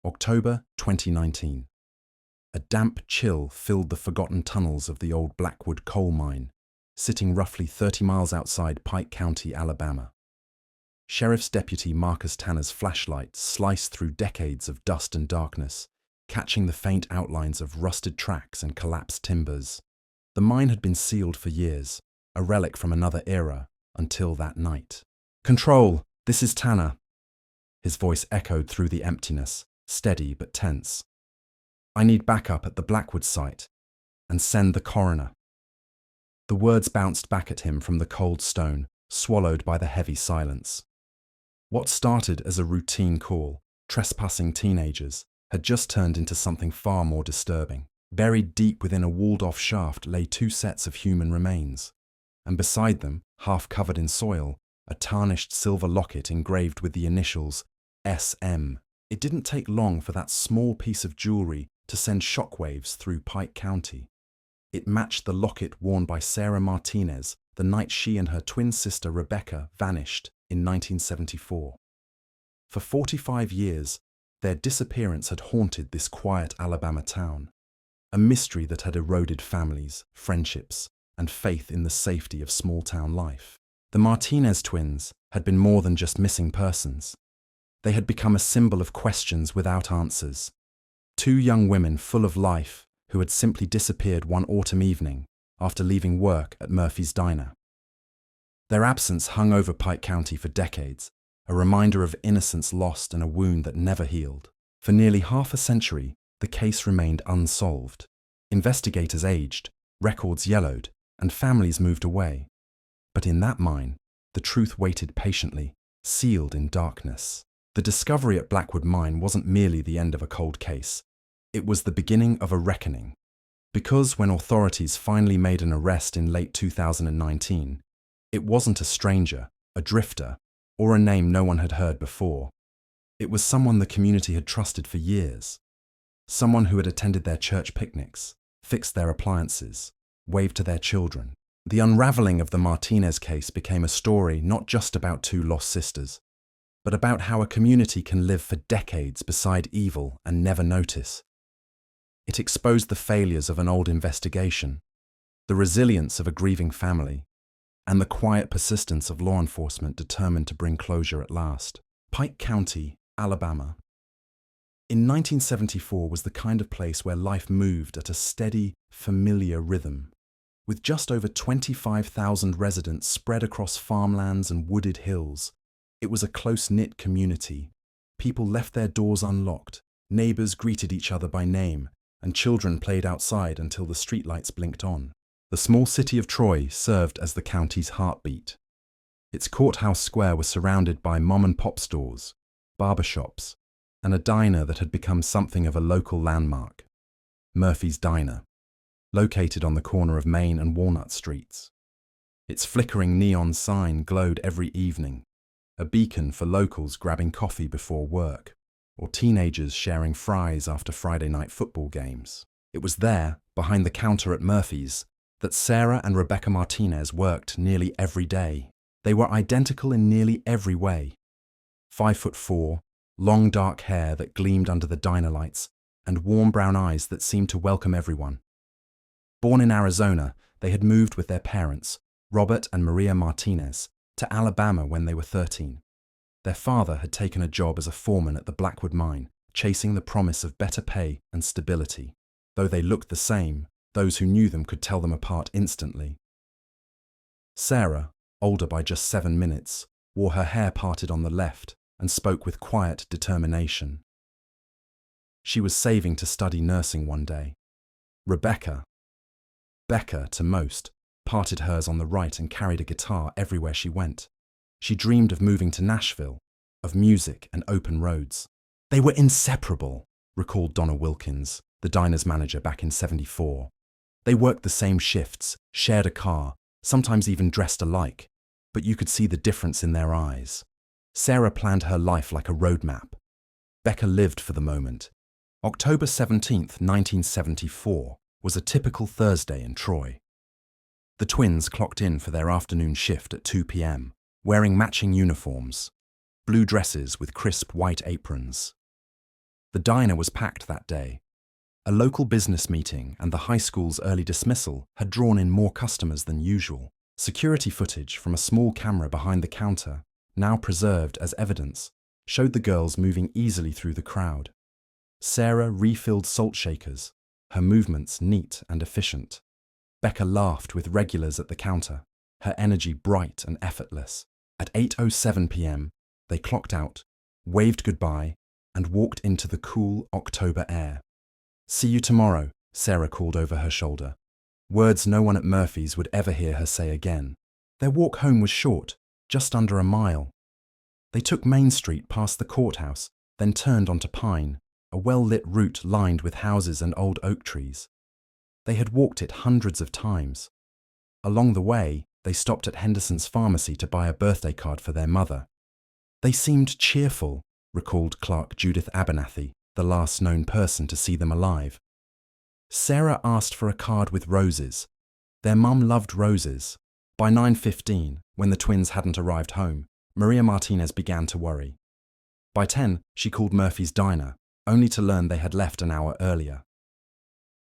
October 2019. A damp chill filled the forgotten tunnels of the old Blackwood coal mine, sitting roughly 30 miles outside Pike County, Alabama. Sheriff's Deputy Marcus Tanner's flashlight sliced through decades of dust and darkness, catching the faint outlines of rusted tracks and collapsed timbers. The mine had been sealed for years, a relic from another era, until that night. "Control, this is Tanner." His voice echoed through the emptiness, steady but tense. "I need backup at the Blackwood site, and send the coroner." The words bounced back at him from the cold stone, swallowed by the heavy silence. What started as a routine call, trespassing teenagers, had just turned into something far more disturbing. Buried deep within a walled-off shaft lay two sets of human remains, and beside them, half covered in soil, a tarnished silver locket engraved with the initials SM. It didn't take long for that small piece of jewelry to send shockwaves through Pike County. It matched the locket worn by Sarah Martinez the night she and her twin sister Rebecca vanished in 1974. For 45 years, their disappearance had haunted this quiet Alabama town, a mystery that had eroded families, friendships, and faith in the safety of small-town life. The Martinez twins had been more than just missing persons. They had become a symbol of questions without answers. Two young women full of life who had simply disappeared one autumn evening after leaving work at Murphy's Diner. Their absence hung over Pike County for decades, a reminder of innocence lost and a wound that never healed. For nearly half a century, the case remained unsolved. Investigators aged, records yellowed, and families moved away. But in that mine, the truth waited patiently, sealed in darkness. The discovery at Blackwood Mine wasn't merely the end of a cold case. It was the beginning of a reckoning. Because when authorities finally made an arrest in late 2019, it wasn't a stranger, a drifter, or a name no one had heard before. It was someone the community had trusted for years. Someone who had attended their church picnics, fixed their appliances, waved to their children. The unraveling of the Martinez case became a story not just about two lost sisters, but about how a community can live for decades beside evil and never notice. It exposed the failures of an old investigation, the resilience of a grieving family, and the quiet persistence of law enforcement determined to bring closure at last. Pike County, Alabama. In 1974 was the kind of place where life moved at a steady, familiar rhythm. With just over 25,000 residents spread across farmlands and wooded hills, it was a close-knit community. People left their doors unlocked, neighbors greeted each other by name, and children played outside until the streetlights blinked on. The small city of Troy served as the county's heartbeat. Its courthouse square was surrounded by mom-and-pop stores, barbershops, and a diner that had become something of a local landmark, Murphy's Diner, located on the corner of Main and Walnut Streets. Its flickering neon sign glowed every evening, a beacon for locals grabbing coffee before work, or teenagers sharing fries after Friday night football games. It was there, behind the counter at Murphy's, that Sarah and Rebecca Martinez worked nearly every day. They were identical in nearly every way. 5'4", long dark hair that gleamed under the diner lights, and warm brown eyes that seemed to welcome everyone. Born in Arizona, they had moved with their parents, Robert and Maria Martinez, to Alabama when they were 13. Their father had taken a job as a foreman at the Blackwood Mine, chasing the promise of better pay and stability. Though they looked the same, those who knew them could tell them apart instantly. Sarah, older by just 7 minutes, wore her hair parted on the left and spoke with quiet determination. She was saving to study nursing one day. Rebecca, Becca to most, parted hers on the right and carried a guitar everywhere she went. She dreamed of moving to Nashville, of music and open roads. They were inseparable, recalled Donna Wilkins, the diner's manager back in '74. They worked the same shifts, shared a car, sometimes even dressed alike, but you could see the difference in their eyes. Sarah planned her life like a roadmap. Becca lived for the moment. October 17th, 1974, was a typical Thursday in Troy. The twins clocked in for their afternoon shift at 2 p.m., wearing matching uniforms, blue dresses with crisp white aprons. The diner was packed that day. A local business meeting and the high school's early dismissal had drawn in more customers than usual. Security footage from a small camera behind the counter, now preserved as evidence, showed the girls moving easily through the crowd. Sarah refilled salt shakers, her movements neat and efficient. Becca laughed with regulars at the counter, her energy bright and effortless. At 8:07 p.m., they clocked out, waved goodbye, and walked into the cool October air. "See you tomorrow," Sarah called over her shoulder. Words no one at Murphy's would ever hear her say again. Their walk home was short, just under a mile. They took Main Street past the courthouse, then turned onto Pine, a well-lit route lined with houses and old oak trees. They had walked it hundreds of times. Along the way, they stopped at Henderson's pharmacy to buy a birthday card for their mother. "They seemed cheerful," recalled Clerk Judith Abernathy, the last known person to see them alive. Sarah asked for a card with roses. Their mum loved roses. By 9:15, when the twins hadn't arrived home, Maria Martinez began to worry. By 10, she called Murphy's diner, only to learn they had left an hour earlier.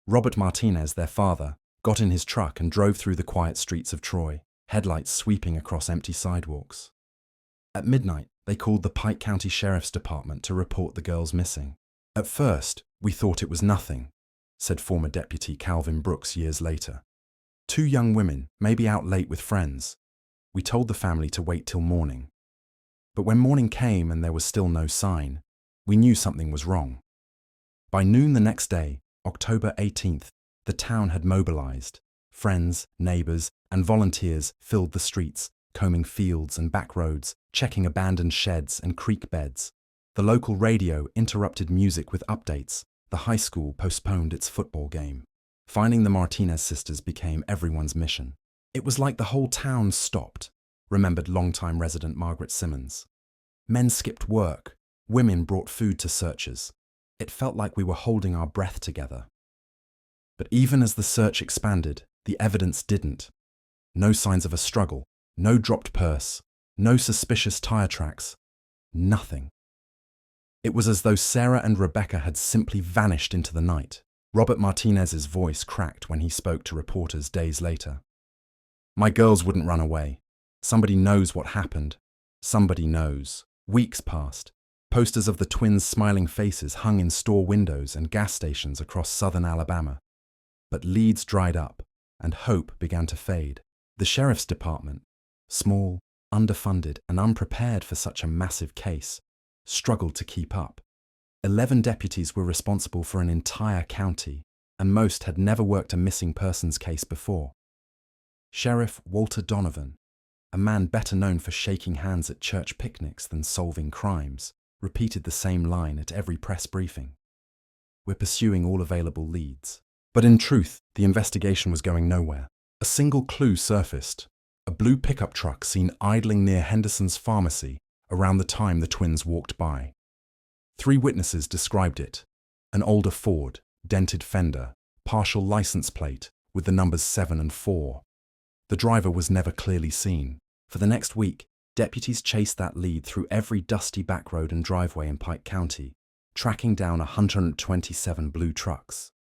Robert Martinez, their father, got in his truck and drove through the quiet streets of Troy, headlights sweeping across empty sidewalks. At midnight, they called the Pike County Sheriff's Department to report the girls missing. "At first, we thought it was nothing," said former Deputy Calvin Brooks years later. "Two young women, maybe out late with friends. We told the family to wait till morning. But when morning came and there was still no sign, we knew something was wrong." By noon the next day, October 18th, the town had mobilized. Friends, neighbors, and volunteers filled the streets, combing fields and back roads, checking abandoned sheds and creek beds. The local radio interrupted music with updates. The high school postponed its football game. Finding the Martinez sisters became everyone's mission. "It was like the whole town stopped," remembered longtime resident Margaret Simmons. "Men skipped work. Women brought food to searchers. It felt like we were holding our breath together." But even as the search expanded, the evidence didn't. No signs of a struggle, no dropped purse, no suspicious tire tracks, nothing. It was as though Sarah and Rebecca had simply vanished into the night. Robert Martinez's voice cracked when he spoke to reporters days later. "My girls wouldn't run away. Somebody knows what happened. Somebody knows." Weeks passed. Posters of the twins' smiling faces hung in store windows and gas stations across southern Alabama. But leads dried up, and hope began to fade. The sheriff's department, small, underfunded, and unprepared for such a massive case, struggled to keep up. 11 deputies were responsible for an entire county, and most had never worked a missing persons case before. Sheriff Walter Donovan, a man better known for shaking hands at church picnics than solving crimes, repeated the same line at every press briefing. "We're pursuing all available leads." But in truth, the investigation was going nowhere. A single clue surfaced: a blue pickup truck seen idling near Henderson's pharmacy around the time the twins walked by. 3 witnesses described it: an older Ford, dented fender, partial license plate with the numbers 7 and 4. The driver was never clearly seen. For the next week, deputies chased that lead through every dusty back road and driveway in Pike County, tracking down 127 blue trucks.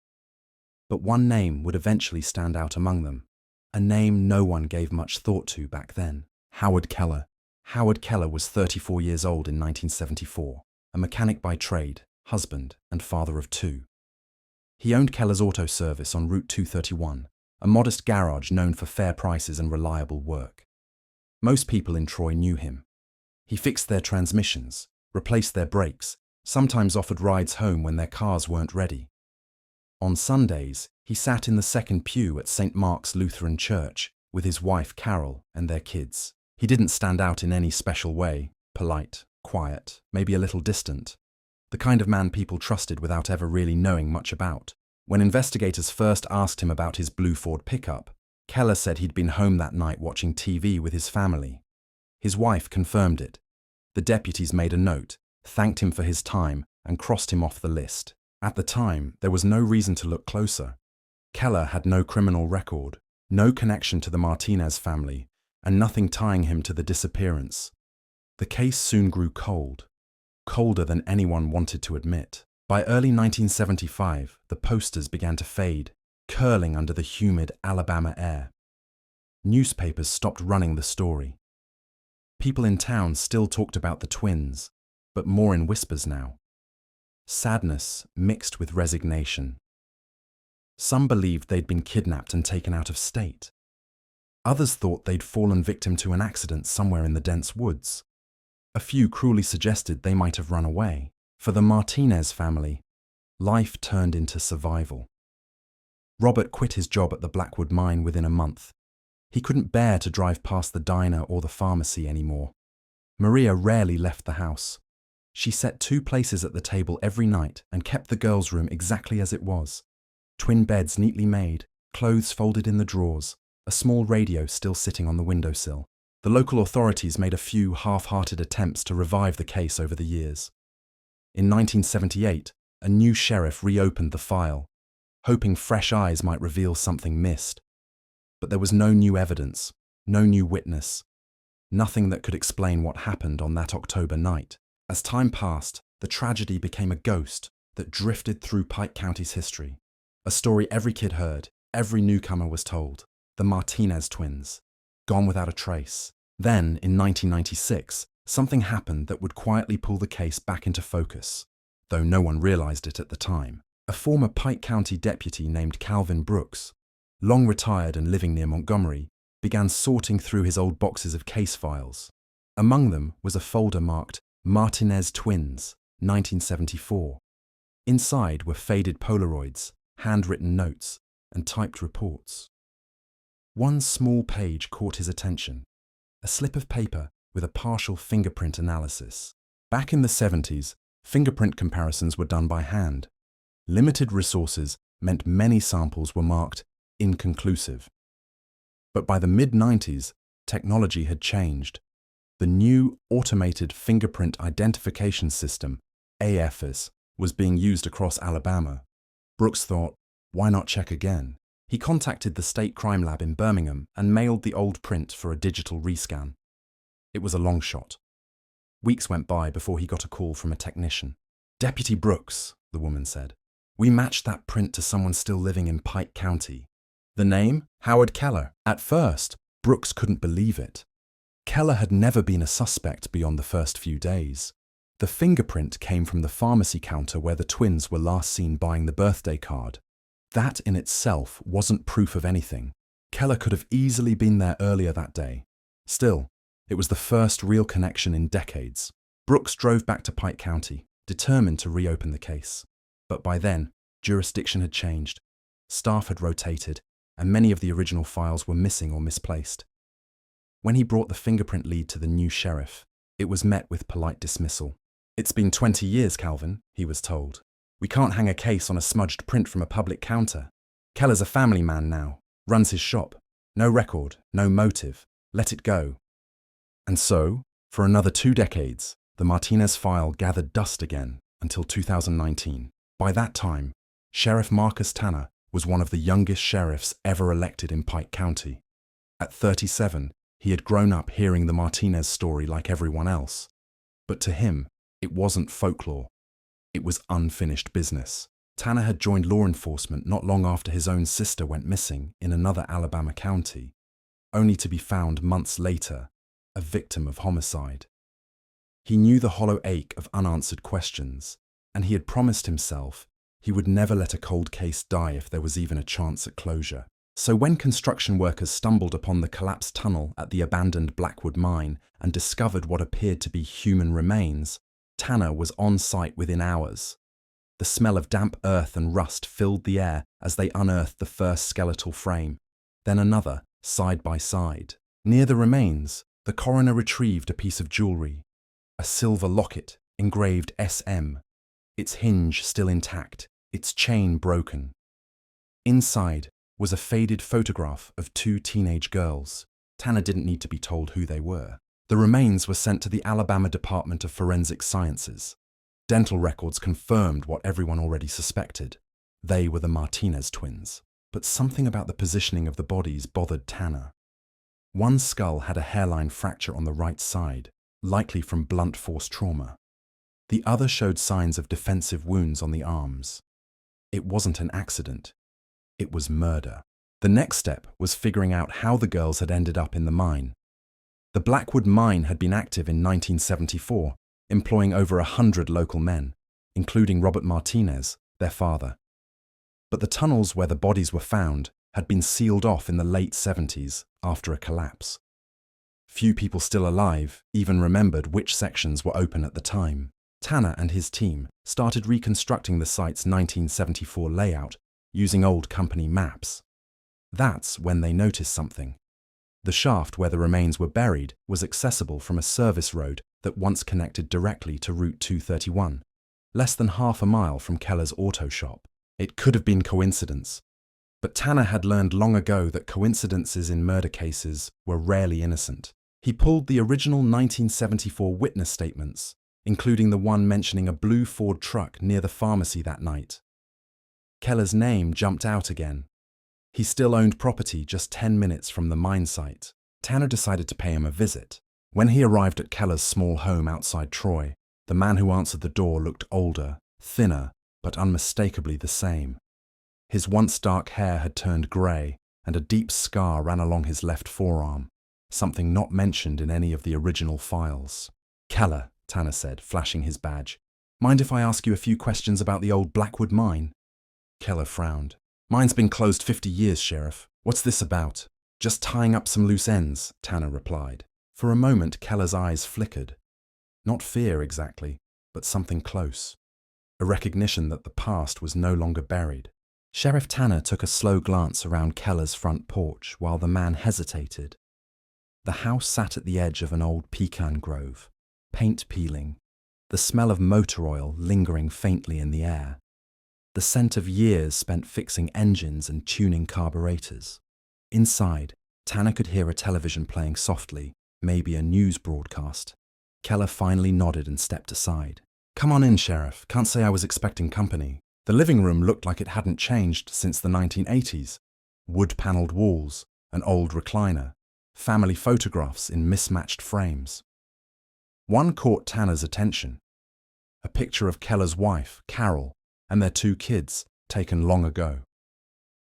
But one name would eventually stand out among them, a name no one gave much thought to back then: Howard Keller. Howard Keller was 34 years old in 1974, a mechanic by trade, husband, and father of 2. He owned Keller's Auto Service on Route 231, a modest garage known for fair prices and reliable work. Most people in Troy knew him. He fixed their transmissions, replaced their brakes, sometimes offered rides home when their cars weren't ready. On Sundays, he sat in the second pew at St. Mark's Lutheran Church with his wife Carol and their kids. He didn't stand out in any special way: polite, quiet, maybe a little distant. The kind of man people trusted without ever really knowing much about. When investigators first asked him about his blue Ford pickup, Keller said he'd been home that night watching TV with his family. His wife confirmed it. The deputies made a note, thanked him for his time, and crossed him off the list. At the time, there was no reason to look closer. Keller had no criminal record, no connection to the Martinez family, and nothing tying him to the disappearance. The case soon grew cold, colder than anyone wanted to admit. By early 1975, the posters began to fade, curling under the humid Alabama air. Newspapers stopped running the story. People in town still talked about the twins, but more in whispers now. Sadness mixed with resignation. Some believed they'd been kidnapped and taken out of state. Others thought they'd fallen victim to an accident somewhere in the dense woods. A few cruelly suggested they might have run away. For the Martinez family, life turned into survival. Robert quit his job at the Blackwood mine within a month. He couldn't bear to drive past the diner or the pharmacy anymore. Maria rarely left the house. She set 2 places at the table every night and kept the girls' room exactly as it was. Twin beds neatly made, clothes folded in the drawers, a small radio still sitting on the windowsill. The local authorities made a few half-hearted attempts to revive the case over the years. In 1978, a new sheriff reopened the file, hoping fresh eyes might reveal something missed. But there was no new evidence, no new witness, nothing that could explain what happened on that October night. As time passed, the tragedy became a ghost that drifted through Pike County's history. A story every kid heard, every newcomer was told. The Martinez twins, gone without a trace. Then, in 1996, something happened that would quietly pull the case back into focus, though no one realized it at the time. A former Pike County deputy named Calvin Brooks, long retired and living near Montgomery, began sorting through his old boxes of case files. Among them was a folder marked Martinez Twins, 1974. Inside were faded Polaroids, handwritten notes, and typed reports. One small page caught his attention, a slip of paper with a partial fingerprint analysis. Back in the 70s, fingerprint comparisons were done by hand. Limited resources meant many samples were marked inconclusive. But by the mid-90s, technology had changed. The new automated fingerprint identification system, AFIS, was being used across Alabama. Brooks thought, why not check again? He contacted the state crime lab in Birmingham and mailed the old print for a digital rescan. It was a long shot. Weeks went by before he got a call from a technician. "Deputy Brooks," the woman said, "we matched that print to someone still living in Pike County. The name? Howard Keller." At first, Brooks couldn't believe it. Keller had never been a suspect beyond the first few days. The fingerprint came from the pharmacy counter where the twins were last seen buying the birthday card. That in itself wasn't proof of anything. Keller could have easily been there earlier that day. Still, it was the first real connection in decades. Brooks drove back to Pike County, determined to reopen the case. But by then, jurisdiction had changed. Staff had rotated, and many of the original files were missing or misplaced. When he brought the fingerprint lead to the new sheriff, it was met with polite dismissal. "It's been 20 years, Calvin," he was told. "We can't hang a case on a smudged print from a public counter. Keller's a family man now, runs his shop. No record, no motive. Let it go." And so, for another 2 decades, the Martinez file gathered dust again until 2019. By that time, Sheriff Marcus Tanner was one of the youngest sheriffs ever elected in Pike County. At 37, he had grown up hearing the Martinez story like everyone else. But to him, it wasn't folklore. It was unfinished business. Tanner had joined law enforcement not long after his own sister went missing in another Alabama county, only to be found months later, a victim of homicide. He knew the hollow ache of unanswered questions, and he had promised himself he would never let a cold case die if there was even a chance at closure. So when construction workers stumbled upon the collapsed tunnel at the abandoned Blackwood mine and discovered what appeared to be human remains, Tanner was on site within hours. The smell of damp earth and rust filled the air as they unearthed the first skeletal frame, then another, side by side. Near the remains, the coroner retrieved a piece of jewelry, a silver locket engraved SM, its hinge still intact, its chain broken. Inside was a faded photograph of 2 teenage girls. Tanner didn't need to be told who they were. The remains were sent to the Alabama Department of Forensic Sciences. Dental records confirmed what everyone already suspected. They were the Martinez twins. But something about the positioning of the bodies bothered Tanner. One skull had a hairline fracture on the right side, likely from blunt force trauma. The other showed signs of defensive wounds on the arms. It wasn't an accident. It was murder. The next step was figuring out how the girls had ended up in the mine. The Blackwood mine had been active in 1974, employing over 100 local men, including Robert Martinez, their father. But the tunnels where the bodies were found had been sealed off in the late 70s after a collapse. Few people still alive even remembered which sections were open at the time. Tanner and his team started reconstructing the site's 1974 layout using old company maps. That's when they noticed something. The shaft where the remains were buried was accessible from a service road that once connected directly to Route 231, less than half a mile from Keller's auto shop. It could have been coincidence, but Tanner had learned long ago that coincidences in murder cases were rarely innocent. He pulled the original 1974 witness statements, including the one mentioning a blue Ford truck near the pharmacy that night. Keller's name jumped out again. He still owned property just 10 minutes from the mine site. Tanner decided to pay him a visit. When he arrived at Keller's small home outside Troy, the man who answered the door looked older, thinner, but unmistakably the same. His once dark hair had turned grey, and a deep scar ran along his left forearm, something not mentioned in any of the original files. "Keller," Tanner said, flashing his badge. "Mind if I ask you a few questions about the old Blackwood mine?" Keller frowned. "Mine's been closed 50 years, Sheriff. What's this about?" "Just tying up some loose ends," Tanner replied. For a moment, Keller's eyes flickered. Not fear exactly, but something close. A recognition that the past was no longer buried. Sheriff Tanner took a slow glance around Keller's front porch while the man hesitated. The house sat at the edge of an old pecan grove, paint peeling, the smell of motor oil lingering faintly in the air, the scent of years spent fixing engines and tuning carburetors. Inside, Tanner could hear a television playing softly, maybe a news broadcast. Keller finally nodded and stepped aside. "Come on in, Sheriff. Can't say I was expecting company." The living room looked like it hadn't changed since the 1980s. Wood-paneled walls, an old recliner, family photographs in mismatched frames. One caught Tanner's attention. A picture of Keller's wife, Carol, and their 2 kids, taken long ago.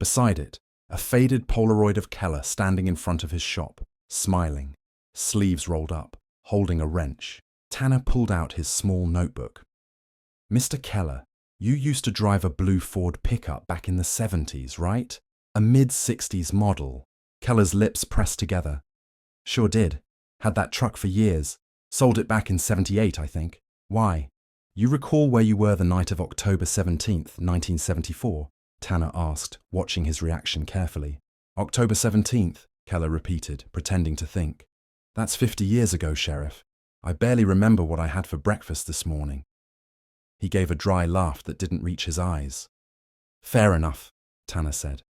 Beside it, a faded Polaroid of Keller standing in front of his shop, smiling, sleeves rolled up, holding a wrench. Tanner pulled out his small notebook. "Mr. Keller, you used to drive a blue Ford pickup back in the 70s, right? A mid-60s model." Keller's lips pressed together. "Sure did. Had that truck for years. Sold it back in 78, I think. Why?" "You recall where you were the night of October 17th, 1974? Tanner asked, watching his reaction carefully. "October 17th, Keller repeated, pretending to think. "That's 50 years ago, Sheriff. I barely remember what I had for breakfast this morning." He gave a dry laugh that didn't reach his eyes. "Fair enough," Tanner said.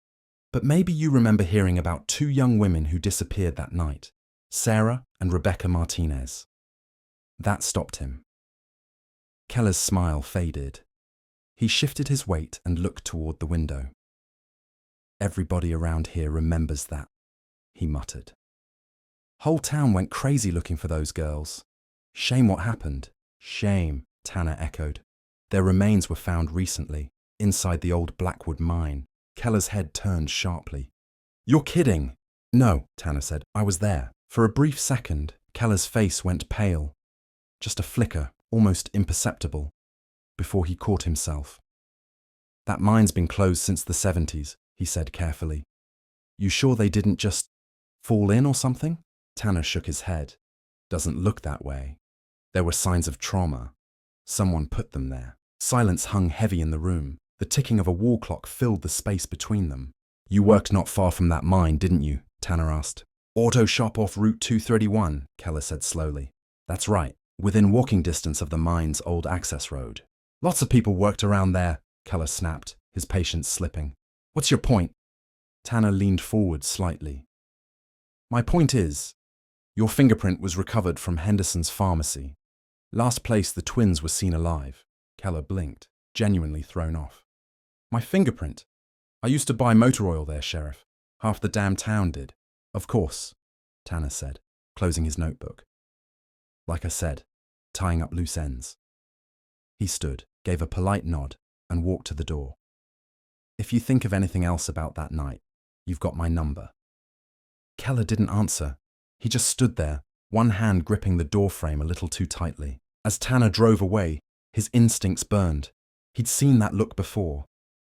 "But maybe you remember hearing about 2 young women who disappeared that night, Sarah and Rebecca Martinez." That stopped him. Keller's smile faded. He shifted his weight and looked toward the window. "Everybody around here remembers that," he muttered. "Whole town went crazy looking for those girls. Shame what happened." "Shame," Tanner echoed. "Their remains were found recently, inside the old Blackwood mine." Keller's head turned sharply. "You're kidding!" "No," Tanner said. "I was there." For a brief second, Keller's face went pale. Just a flicker, almost imperceptible, before he caught himself. "That mine's been closed since the 70s, he said carefully. "You sure they didn't just fall in or something?" Tanner shook his head. "Doesn't look that way. There were signs of trauma. Someone put them there." Silence hung heavy in the room. The ticking of a wall clock filled the space between them. "You worked not far from that mine, didn't you?" Tanner asked. "Auto shop off Route 231, Keller said slowly. "That's right, within walking distance of the mine's old access road." "Lots of people worked around there," Keller snapped, his patience slipping. "What's your point?" Tanner leaned forward slightly. "My point is, your fingerprint was recovered from Henderson's pharmacy. Last place the twins were seen alive." Keller blinked, genuinely thrown off. "My fingerprint? I used to buy motor oil there, Sheriff. Half the damn town did." "Of course," Tanner said, closing his notebook. "Like I said, tying up loose ends." He stood, gave a polite nod, and walked to the door. If you think of anything else about that night, you've got my number. Keller didn't answer. He just stood there, one hand gripping the doorframe a little too tightly. As Tanner drove away, his instincts burned. He'd seen that look before.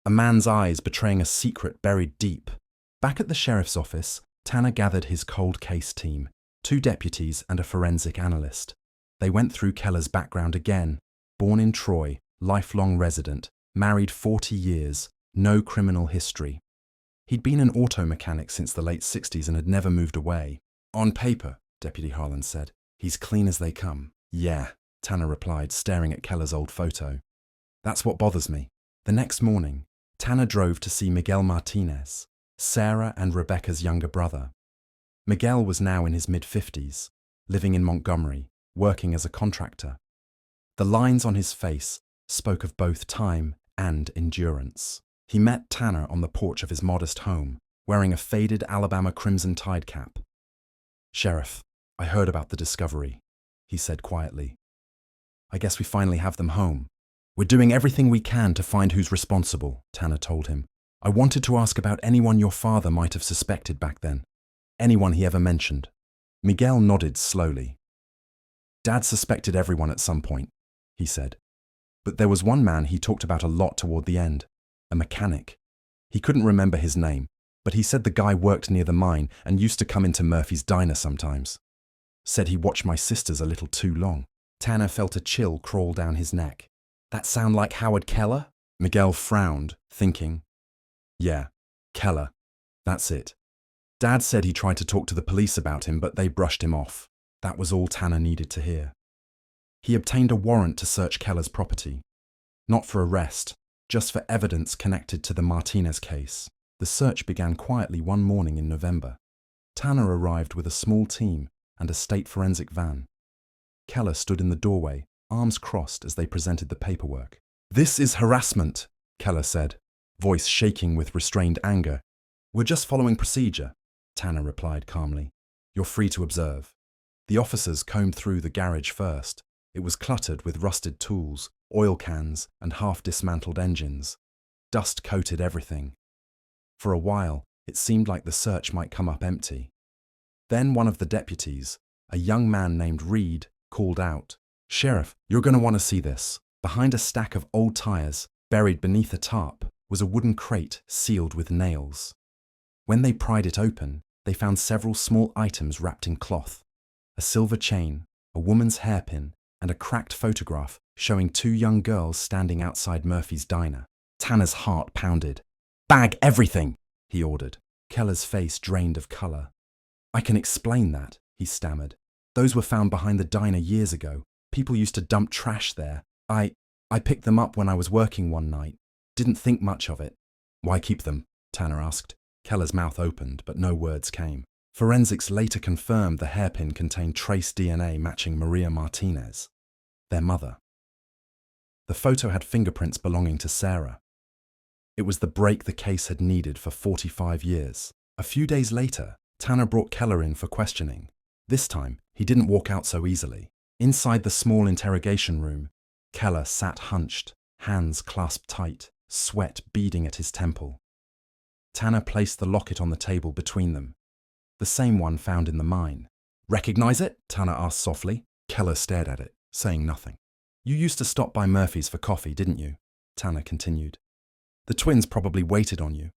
A man's eyes betraying a secret buried deep. Back at the sheriff's office, Tanner gathered his cold case team, 2 deputies and a forensic analyst. They went through Keller's background again. Born in Troy, lifelong resident, married 40 years, no criminal history. He'd been an auto mechanic since the late 60s and had never moved away. On paper, Deputy Harlan said, he's clean as they come. Yeah, Tanner replied, staring at Keller's old photo. That's what bothers me. The next morning, Tanner drove to see Miguel Martinez, Sarah and Rebecca's younger brother. Miguel was now in his mid-50s, living in Montgomery, working as a contractor. The lines on his face spoke of both time and endurance. He met Tanner on the porch of his modest home, wearing a faded Alabama Crimson Tide cap. "Sheriff, I heard about the discovery," he said quietly. "I guess we finally have them home." "We're doing everything we can to find who's responsible," Tanner told him. "I wanted to ask about anyone your father might have suspected back then. Anyone he ever mentioned." Miguel nodded slowly. "Dad suspected everyone at some point," he said. "But there was one man he talked about a lot toward the end. A mechanic. He couldn't remember his name, but he said the guy worked near the mine and used to come into Murphy's diner sometimes. Said he watched my sisters a little too long." Tanner felt a chill crawl down his neck. "That sound like Howard Keller?" Miguel frowned, thinking. "Yeah, Keller. That's it. Dad said he tried to talk to the police about him, but they brushed him off." That was all Tanner needed to hear. He obtained a warrant to search Keller's property. Not for arrest, just for evidence connected to the Martinez case. The search began quietly one morning in November. Tanner arrived with a small team and a state forensic van. Keller stood in the doorway, arms crossed as they presented the paperwork. "This is harassment," Keller said, voice shaking with restrained anger. "We're just following procedure," Tanner replied calmly. "You're free to observe." The officers combed through the garage first. It was cluttered with rusted tools, oil cans, and half-dismantled engines. Dust coated everything. For a while, it seemed like the search might come up empty. Then one of the deputies, a young man named Reed, called out, "Sheriff, you're going to want to see this." Behind a stack of old tires, buried beneath a tarp, was a wooden crate sealed with nails. When they pried it open, they found several small items wrapped in cloth. A silver chain, a woman's hairpin, and a cracked photograph showing 2 young girls standing outside Murphy's diner. Tanner's heart pounded. "Bag everything," he ordered. Keller's face drained of color. "I can explain that," he stammered. "Those were found behind the diner years ago. People used to dump trash there. I picked them up when I was working one night. Didn't think much of it." "Why keep them?" Tanner asked. Keller's mouth opened, but no words came. Forensics later confirmed the hairpin contained trace DNA matching Maria Martinez, their mother. The photo had fingerprints belonging to Sarah. It was the break the case had needed for 45 years. A few days later, Tanner brought Keller in for questioning. This time, he didn't walk out so easily. Inside the small interrogation room, Keller sat hunched, hands clasped tight, sweat beading at his temple. Tanner placed the locket on the table between them. The same one found in the mine. "Recognize it?" Tanner asked softly. Keller stared at it, saying nothing. "You used to stop by Murphy's for coffee, didn't you?" Tanner continued. "The twins probably waited on you.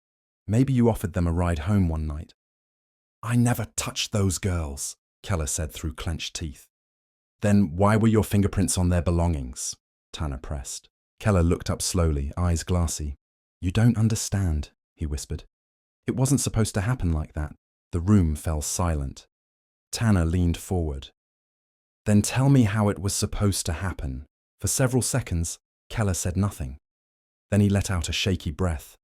Maybe you offered them a ride home one night." "I never touched those girls," Keller said through clenched teeth. "Then why were your fingerprints on their belongings?" Tanner pressed. Keller looked up slowly, eyes glassy. "You don't understand," he whispered. "It wasn't supposed to happen like that." The room fell silent. Tanner leaned forward. "Then tell me how it was supposed to happen." For several seconds, Keller said nothing. Then he let out a shaky breath.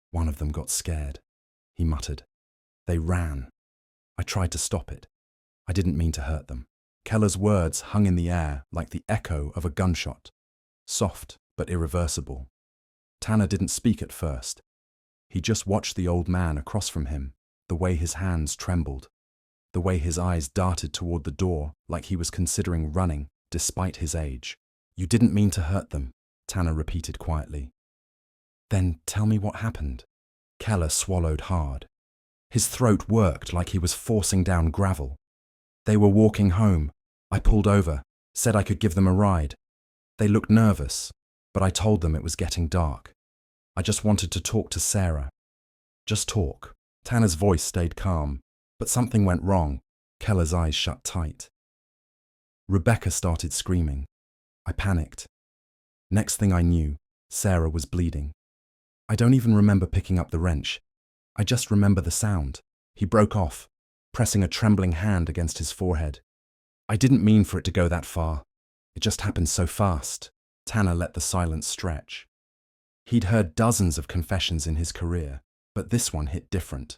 "One of them got scared," he muttered. "They ran. I tried to stop it. I didn't mean to hurt them." Keller's words hung in the air like the echo of a gunshot, soft but irreversible. Tanner didn't speak at first. He just watched the old man across from him, the way his hands trembled, the way his eyes darted toward the door like he was considering running despite his age. You didn't mean to hurt them, Tanner repeated quietly. Then tell me what happened. Keller swallowed hard. His throat worked like he was forcing down gravel. They were walking home. I pulled over, said I could give them a ride. They looked nervous, but I told them it was getting dark. I just wanted to talk to Sarah. Just talk. Tanner's voice stayed calm, but something went wrong. Keller's eyes shut tight. Rebecca started screaming. I panicked. Next thing I knew, Sarah was bleeding. I don't even remember picking up the wrench. I just remember the sound. He broke off, pressing a trembling hand against his forehead. I didn't mean for it to go that far. It just happened so fast. Tanner let the silence stretch. He'd heard dozens of confessions in his career, but this one hit different.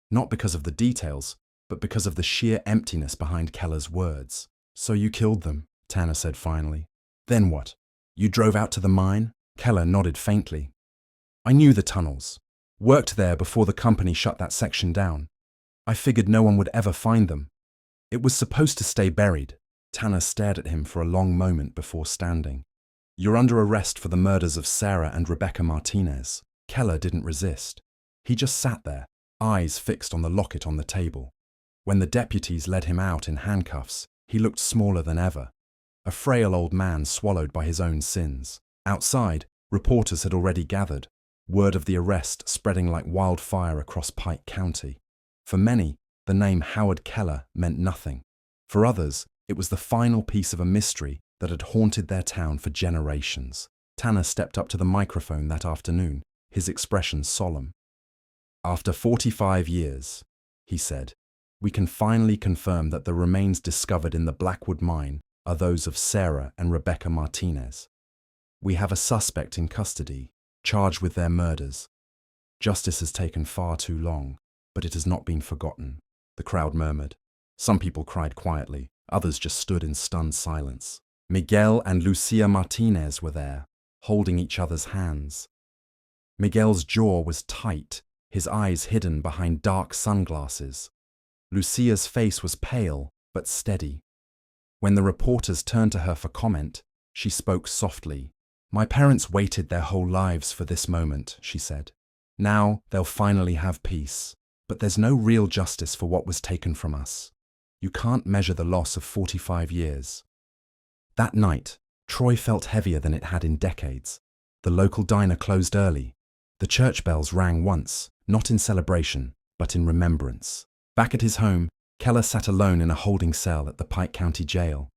Not because of the details, but because of the sheer emptiness behind Keller's words. So you killed them, Tanner said finally. Then what? You drove out to the mine? Keller nodded faintly. I knew the tunnels. Worked there before the company shut that section down. I figured no one would ever find them. It was supposed to stay buried. Tanner stared at him for a long moment before standing. You're under arrest for the murders of Sarah and Rebecca Martinez. Keller didn't resist. He just sat there, eyes fixed on the locket on the table. When the deputies led him out in handcuffs, he looked smaller than ever. A frail old man swallowed by his own sins. Outside, reporters had already gathered, word of the arrest spreading like wildfire across Pike County. For many, the name Howard Keller meant nothing. For others, it was the final piece of a mystery that had haunted their town for generations. Tanner stepped up to the microphone that afternoon, his expression solemn. After 45 years, he said, we can finally confirm that the remains discovered in the Blackwood mine are those of Sarah and Rebecca Martinez. We have a suspect in custody, charged with their murders. Justice has taken far too long, but it has not been forgotten, the crowd murmured. Some people cried quietly, others just stood in stunned silence. Miguel and Lucia Martinez were there, holding each other's hands. Miguel's jaw was tight, his eyes hidden behind dark sunglasses. Lucia's face was pale, but steady. When the reporters turned to her for comment, she spoke softly. My parents waited their whole lives for this moment, she said. Now they'll finally have peace. But there's no real justice for what was taken from us. You can't measure the loss of 45 years. That night, Troy felt heavier than it had in decades. The local diner closed early. The church bells rang once, not in celebration, but in remembrance. Back at his home, Keller sat alone in a holding cell at the Pike County Jail.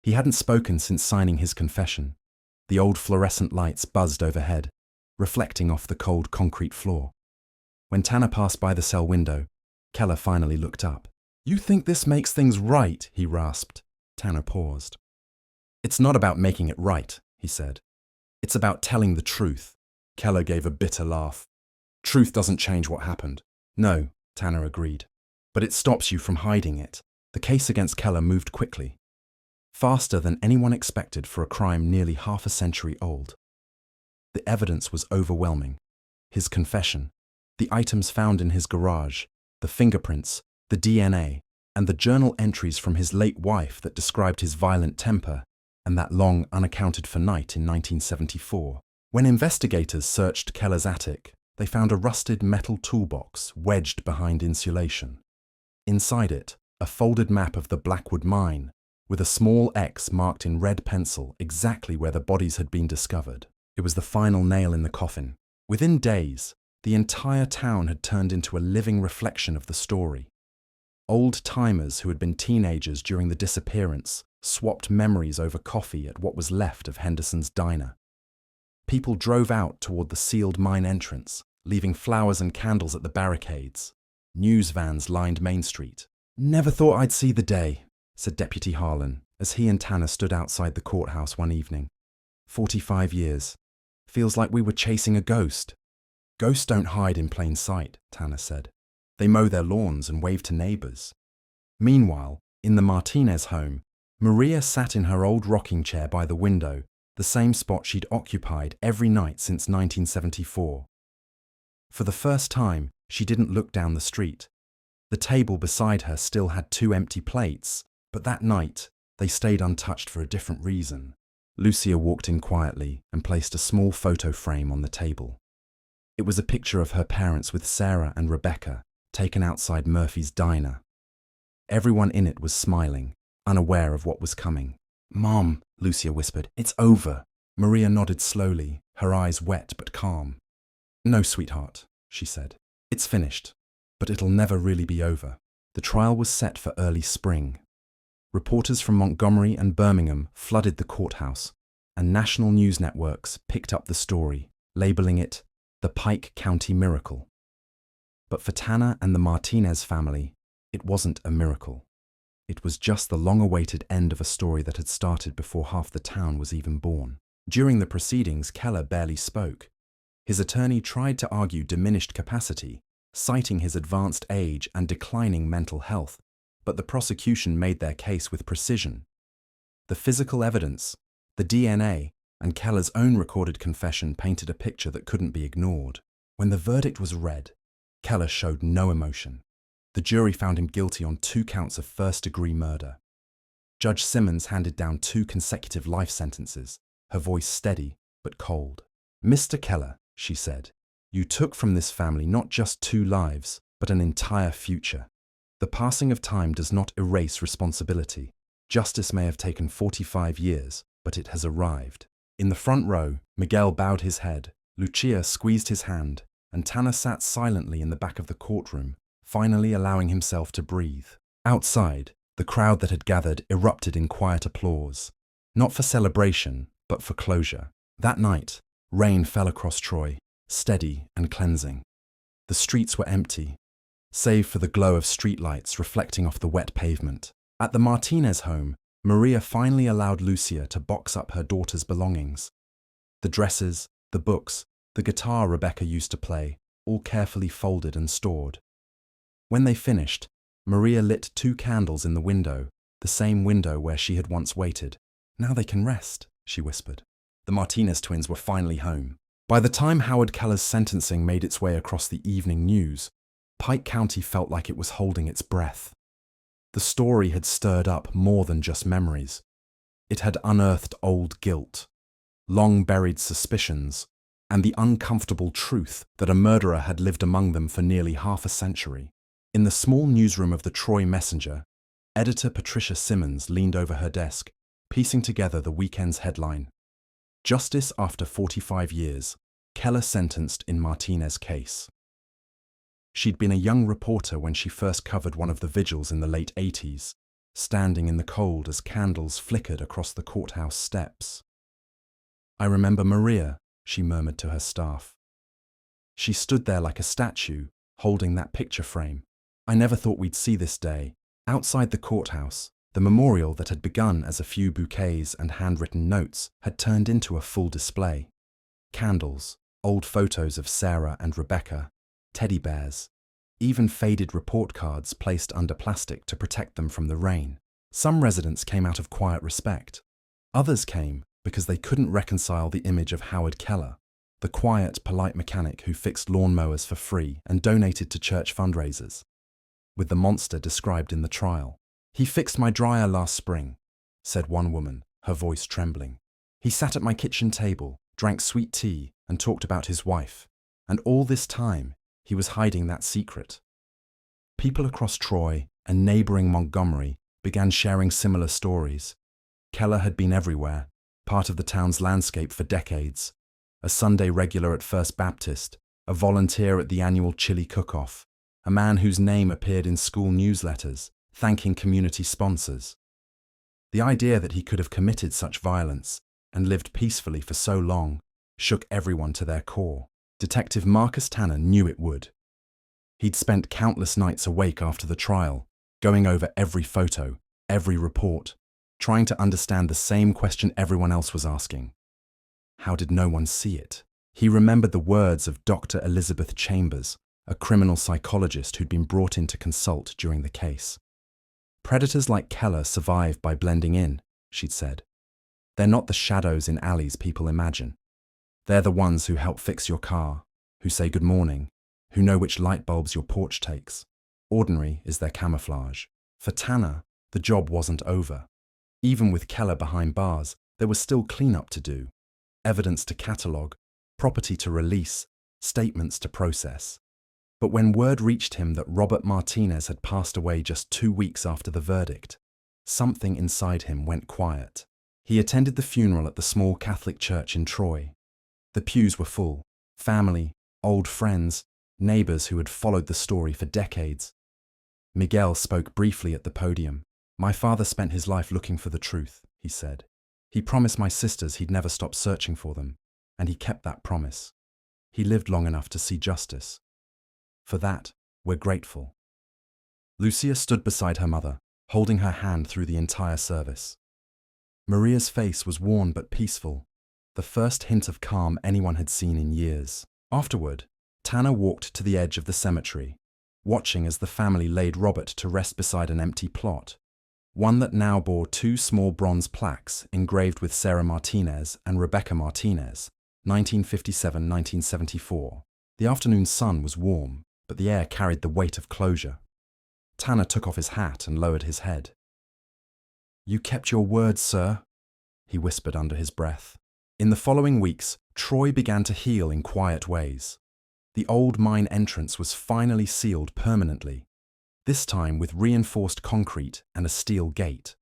He hadn't spoken since signing his confession. The old fluorescent lights buzzed overhead, reflecting off the cold concrete floor. When Tanner passed by the cell window, Keller finally looked up. You think this makes things right, he rasped. Tanner paused. It's not about making it right, he said. It's about telling the truth. Keller gave a bitter laugh. Truth doesn't change what happened. No, Tanner agreed. But it stops you from hiding it. The case against Keller moved quickly. Faster than anyone expected for a crime nearly half a century old. The evidence was overwhelming. His confession, the items found in his garage, the fingerprints, the DNA, and the journal entries from his late wife that described his violent temper and that long unaccounted-for night in 1974. When investigators searched Keller's attic, they found a rusted metal toolbox wedged behind insulation. Inside it, a folded map of the Blackwood mine, with a small X marked in red pencil exactly where the bodies had been discovered. It was the final nail in the coffin. Within days, the entire town had turned into a living reflection of the story. Old-timers who had been teenagers during the disappearance swapped memories over coffee at what was left of Henderson's diner. People drove out toward the sealed mine entrance, leaving flowers and candles at the barricades. News vans lined Main Street. Never thought I'd see the day, said Deputy Harlan, as he and Tanner stood outside the courthouse one evening. 45 years. Feels like we were chasing a ghost. Ghosts don't hide in plain sight, Tanner said. They mow their lawns and wave to neighbors. Meanwhile, in the Martinez home, Maria sat in her old rocking chair by the window, the same spot she'd occupied every night since 1974. For the first time, she didn't look down the street. The table beside her still had 2 empty plates, but that night, they stayed untouched for a different reason. Lucia walked in quietly and placed a small photo frame on the table. It was a picture of her parents with Sarah and Rebecca, taken outside Murphy's diner. Everyone in it was smiling, unaware of what was coming. "Mom," Lucia whispered, "it's over." Maria nodded slowly, her eyes wet but calm. "No, sweetheart," she said. "It's finished, but it'll never really be over." The trial was set for early spring. Reporters from Montgomery and Birmingham flooded the courthouse, and national news networks picked up the story, labeling it the Pike County miracle. But for Tanner and the Martinez family, it wasn't a miracle. It was just the long-awaited end of a story that had started before half the town was even born. During the proceedings, Keller barely spoke. His attorney tried to argue diminished capacity, citing his advanced age and declining mental health, but the prosecution made their case with precision. The physical evidence, the DNA, and Keller's own recorded confession painted a picture that couldn't be ignored. When the verdict was read, Keller showed no emotion. The jury found him guilty on 2 counts of first-degree murder. Judge Simmons handed down 2 consecutive life sentences, her voice steady but cold. "Mr. Keller," she said, "you took from this family not just 2 lives, but an entire future. The passing of time does not erase responsibility. Justice may have taken 45 years, but it has arrived." In the front row, Miguel bowed his head, Lucia squeezed his hand, and Tanner sat silently in the back of the courtroom, finally allowing himself to breathe. Outside, the crowd that had gathered erupted in quiet applause, not for celebration, but for closure. That night, rain fell across Troy, steady and cleansing. The streets were empty, save for the glow of streetlights reflecting off the wet pavement. At the Martinez home, Maria finally allowed Lucia to box up her daughter's belongings. The dresses, the books, the guitar Rebecca used to play, all carefully folded and stored. When they finished, Maria lit 2 candles in the window, the same window where she had once waited. "Now they can rest," she whispered. The Martinez twins were finally home. By the time Howard Keller's sentencing made its way across the evening news, Pike County felt like it was holding its breath. The story had stirred up more than just memories. It had unearthed old guilt, long-buried suspicions, and the uncomfortable truth that a murderer had lived among them for nearly half a century. In the small newsroom of the Troy Messenger, editor Patricia Simmons leaned over her desk, piecing together the weekend's headline. "Justice after 45 years, Keller sentenced in Martinez case." She'd been a young reporter when she first covered one of the vigils in the late 80s, standing in the cold as candles flickered across the courthouse steps. "I remember Maria," she murmured to her staff. "She stood there like a statue, holding that picture frame. I never thought we'd see this day." Outside the courthouse, the memorial that had begun as a few bouquets and handwritten notes had turned into a full display. Candles, old photos of Sarah and Rebecca, teddy bears, even faded report cards placed under plastic to protect them from the rain. Some residents came out of quiet respect. Others came because they couldn't reconcile the image of Howard Keller, the quiet, polite mechanic who fixed lawnmowers for free and donated to church fundraisers, with the monster described in the trial. "He fixed my dryer last spring," said one woman, her voice trembling. "He sat at my kitchen table, drank sweet tea, and talked about his wife. And all this time, he was hiding that secret." People across Troy and neighboring Montgomery began sharing similar stories. Keller had been everywhere, part of the town's landscape for decades. A Sunday regular at First Baptist, a volunteer at the annual chili cook-off, a man whose name appeared in school newsletters, thanking community sponsors. The idea that he could have committed such violence and lived peacefully for so long shook everyone to their core. Detective Marcus Tanner knew it would. He'd spent countless nights awake after the trial, going over every photo, every report, trying to understand the same question everyone else was asking. How did no one see it? He remembered the words of Dr. Elizabeth Chambers, a criminal psychologist who'd been brought in to consult during the case. "Predators like Keller survive by blending in," she'd said. "They're not the shadows in alleys people imagine. They're the ones who help fix your car, who say good morning, who know which light bulbs your porch takes. Ordinary is their camouflage." For Tanner, the job wasn't over. Even with Keller behind bars, There was still cleanup to do, evidence to catalogue, property to release, statements to process. But when word reached him that Robert Martinez had passed away just 2 weeks after the verdict, something inside him went quiet. He attended the funeral at the small Catholic church in Troy. The pews were full, family, old friends, neighbors who had followed the story for decades. Miguel spoke briefly at the podium. "My father spent his life looking for the truth," he said. "He promised my sisters he'd never stop searching for them, and he kept that promise. He lived long enough to see justice. For that, we're grateful." Lucia stood beside her mother, holding her hand through the entire service. Maria's face was worn but peaceful, the first hint of calm anyone had seen in years. Afterward, Tanner walked to the edge of the cemetery, watching as the family laid Robert to rest beside an empty plot, one that now bore 2 small bronze plaques engraved with Sarah Martinez and Rebecca Martinez, 1957-1974. The afternoon sun was warm, but the air carried the weight of closure. Tanner took off his hat and lowered his head. "You kept your word, sir," he whispered under his breath. In the following weeks, Troy began to heal in quiet ways. The old mine entrance was finally sealed permanently, this time with reinforced concrete and a steel gate.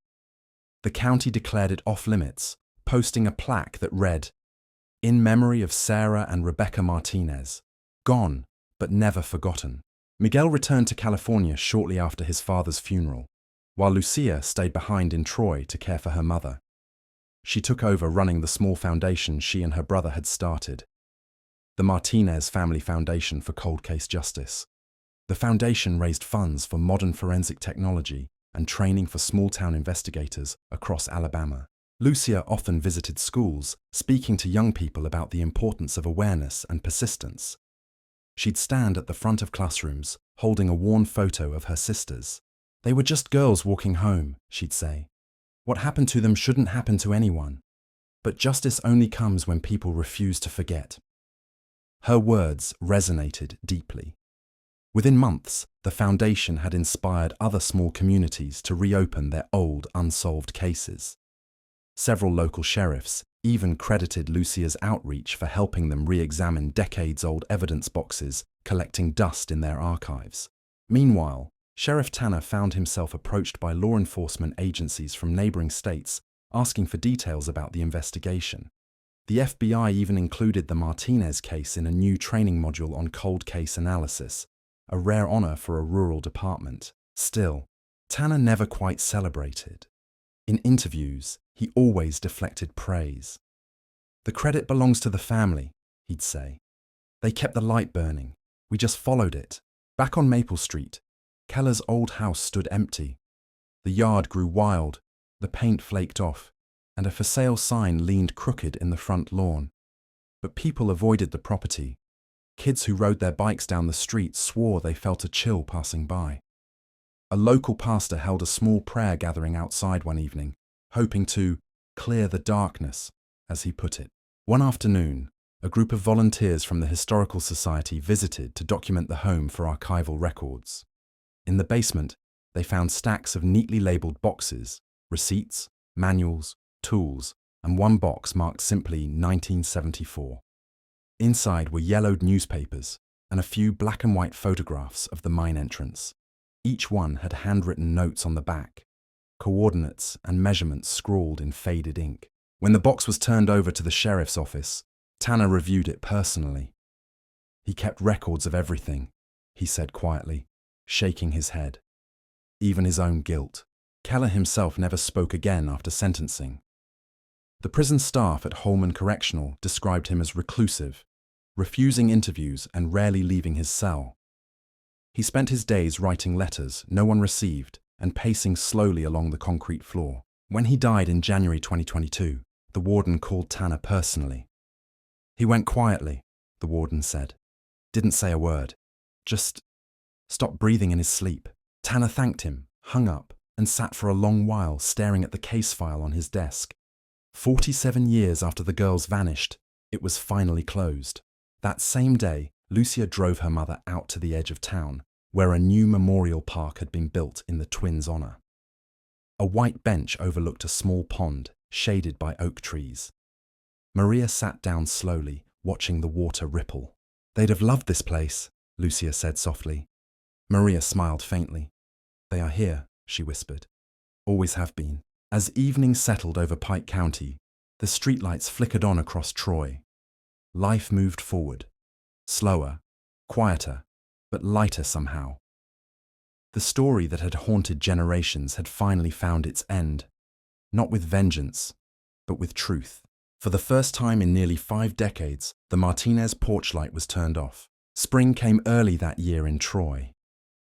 The county declared it off-limits, posting a plaque that read, "In memory of Sarah and Rebecca Martinez, gone but never forgotten." Miguel returned to California shortly after his father's funeral, while Lucia stayed behind in Troy to care for her mother. She took over running the small foundation she and her brother had started, the Martinez Family Foundation for Cold Case Justice. The foundation raised funds for modern forensic technology and training for small-town investigators across Alabama. Lucia often visited schools, speaking to young people about the importance of awareness and persistence. She'd stand at the front of classrooms, holding a worn photo of her sisters. "They were just girls walking home," she'd say. "What happened to them shouldn't happen to anyone. But justice only comes when people refuse to forget." Her words resonated deeply. Within months, the foundation had inspired other small communities to reopen their old, unsolved cases. Several local sheriffs even credited Lucia's outreach for helping them re-examine decades-old evidence boxes collecting dust in their archives. Meanwhile, Sheriff Tanner found himself approached by law enforcement agencies from neighboring states asking for details about the investigation. The FBI even included the Martinez case in a new training module on cold case analysis, a rare honor for a rural department. Still, Tanner never quite celebrated. In interviews, he always deflected praise. "The credit belongs to the family," he'd say. "They kept the light burning. We just followed it." Back on Maple Street, Keller's old house stood empty. The yard grew wild, the paint flaked off, and a for sale sign leaned crooked in the front lawn. But people avoided the property. Kids who rode their bikes down the street swore they felt a chill passing by. A local pastor held a small prayer gathering outside one evening, hoping to clear the darkness, as he put it. One afternoon, a group of volunteers from the Historical Society visited to document the home for archival records. In the basement, they found stacks of neatly labeled boxes, receipts, manuals, tools, and one box marked simply 1974. Inside were yellowed newspapers and a few black and white photographs of the mine entrance. Each one had handwritten notes on the back, coordinates and measurements scrawled in faded ink. When the box was turned over to the sheriff's office, Tanner reviewed it personally. "He kept records of everything," he said quietly, shaking his head. Even his own guilt. Keller himself never spoke again after sentencing. The prison staff at Holman Correctional described him as reclusive, refusing interviews and rarely leaving his cell. He spent his days writing letters no one received and pacing slowly along the concrete floor. When he died in January 2022, the warden called Tanner personally. "He went quietly," the warden said. "Didn't say a word. Just stopped breathing in his sleep." Tanner thanked him, hung up, and sat for a long while staring at the case file on his desk. 47 years after the girls vanished, it was finally closed. That same day, Lucia drove her mother out to the edge of town, where a new memorial park had been built in the twins' honor. A white bench overlooked a small pond, shaded by oak trees. Maria sat down slowly, watching the water ripple. "They'd have loved this place," Lucia said softly. Maria smiled faintly. "They are here," she whispered. "Always have been." As evening settled over Pike County, the streetlights flickered on across Troy. Life moved forward. Slower, quieter, but lighter somehow. The story that had haunted generations had finally found its end. Not with vengeance, but with truth. For the first time in nearly 5 decades, the Martinez porch light was turned off. Spring came early that year in Troy.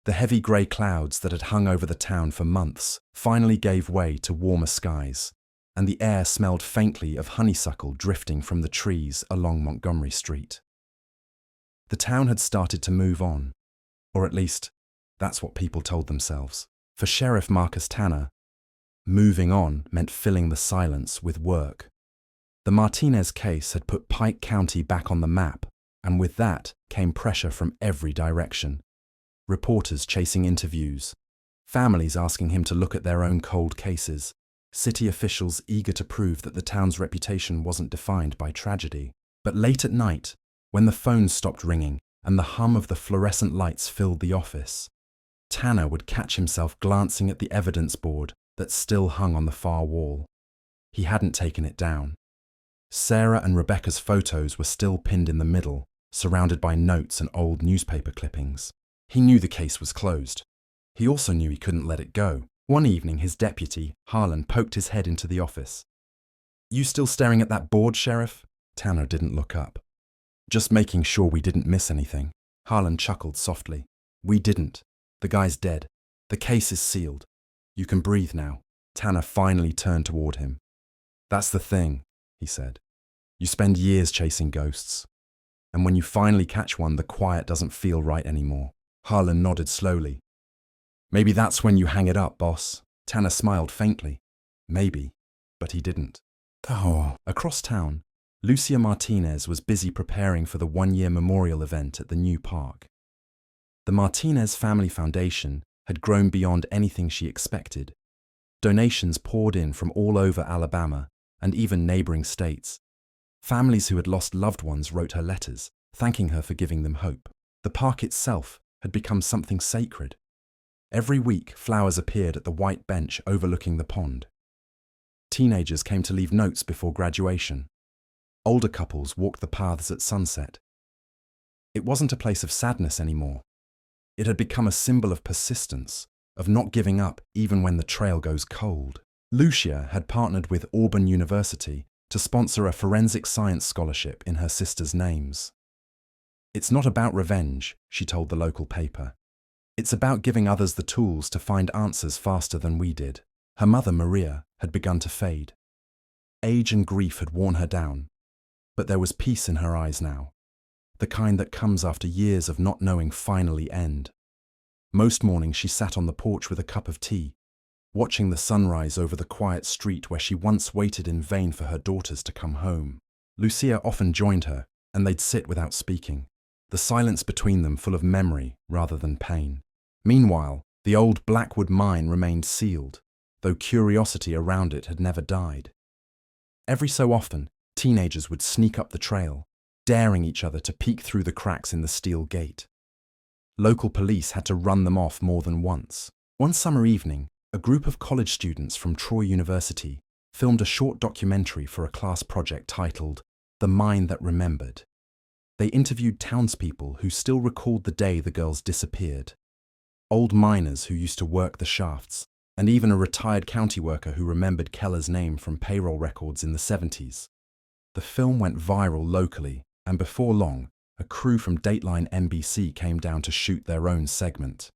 The heavy grey clouds that had hung over the town for months finally gave way to warmer skies, and the air smelled faintly of honeysuckle drifting from the trees along Montgomery Street. The town had started to move on, or at least, that's what people told themselves. For Sheriff Marcus Tanner, moving on meant filling the silence with work. The Martinez case had put Pike County back on the map, and with that came pressure from every direction. Reporters chasing interviews, families asking him to look at their own cold cases, city officials eager to prove that the town's reputation wasn't defined by tragedy. But late at night, when the phones stopped ringing and the hum of the fluorescent lights filled the office, Tanner would catch himself glancing at the evidence board that still hung on the far wall. He hadn't taken it down. Sarah and Rebecca's photos were still pinned in the middle, surrounded by notes and old newspaper clippings. He knew the case was closed. He also knew he couldn't let it go. One evening, his deputy, Harlan, poked his head into the office. "You still staring at that board, Sheriff?" Tanner didn't look up. "Just making sure we didn't miss anything." Harlan chuckled softly. "We didn't. The guy's dead. The case is sealed. You can breathe now." Tanner finally turned toward him. "That's the thing," he said. "You spend years chasing ghosts. And when you finally catch one, the quiet doesn't feel right anymore." Harlan nodded slowly. "Maybe that's when you hang it up, boss." Tanner smiled faintly. Maybe, but he didn't. Oh. Across town, Lucia Martinez was busy preparing for the 1-year memorial event at the new park. The Martinez Family Foundation had grown beyond anything she expected. Donations poured in from all over Alabama and even neighboring states. Families who had lost loved ones wrote her letters, thanking her for giving them hope. The park itself had become something sacred. Every week, flowers appeared at the white bench overlooking the pond. Teenagers came to leave notes before graduation. Older couples walked the paths at sunset. It wasn't a place of sadness anymore. It had become a symbol of persistence, of not giving up even when the trail goes cold. Lucia had partnered with Auburn University to sponsor a forensic science scholarship in her sisters' names. "It's not about revenge," she told the local paper. "It's about giving others the tools to find answers faster than we did." Her mother, Maria, had begun to fade. Age and grief had worn her down, but there was peace in her eyes now, the kind that comes after years of not knowing finally end. Most mornings she sat on the porch with a cup of tea, watching the sunrise over the quiet street where she once waited in vain for her daughters to come home. Lucia often joined her, and they'd sit without speaking, the silence between them full of memory rather than pain. Meanwhile, the old Blackwood mine remained sealed, though curiosity around it had never died. Every so often, teenagers would sneak up the trail, daring each other to peek through the cracks in the steel gate. Local police had to run them off more than once. One summer evening, a group of college students from Troy University filmed a short documentary for a class project titled "The Mine That Remembered." They interviewed townspeople who still recalled the day the girls disappeared, old miners who used to work the shafts, and even a retired county worker who remembered Keller's name from payroll records in the 70s. The film went viral locally, and before long, a crew from Dateline NBC came down to shoot their own segment.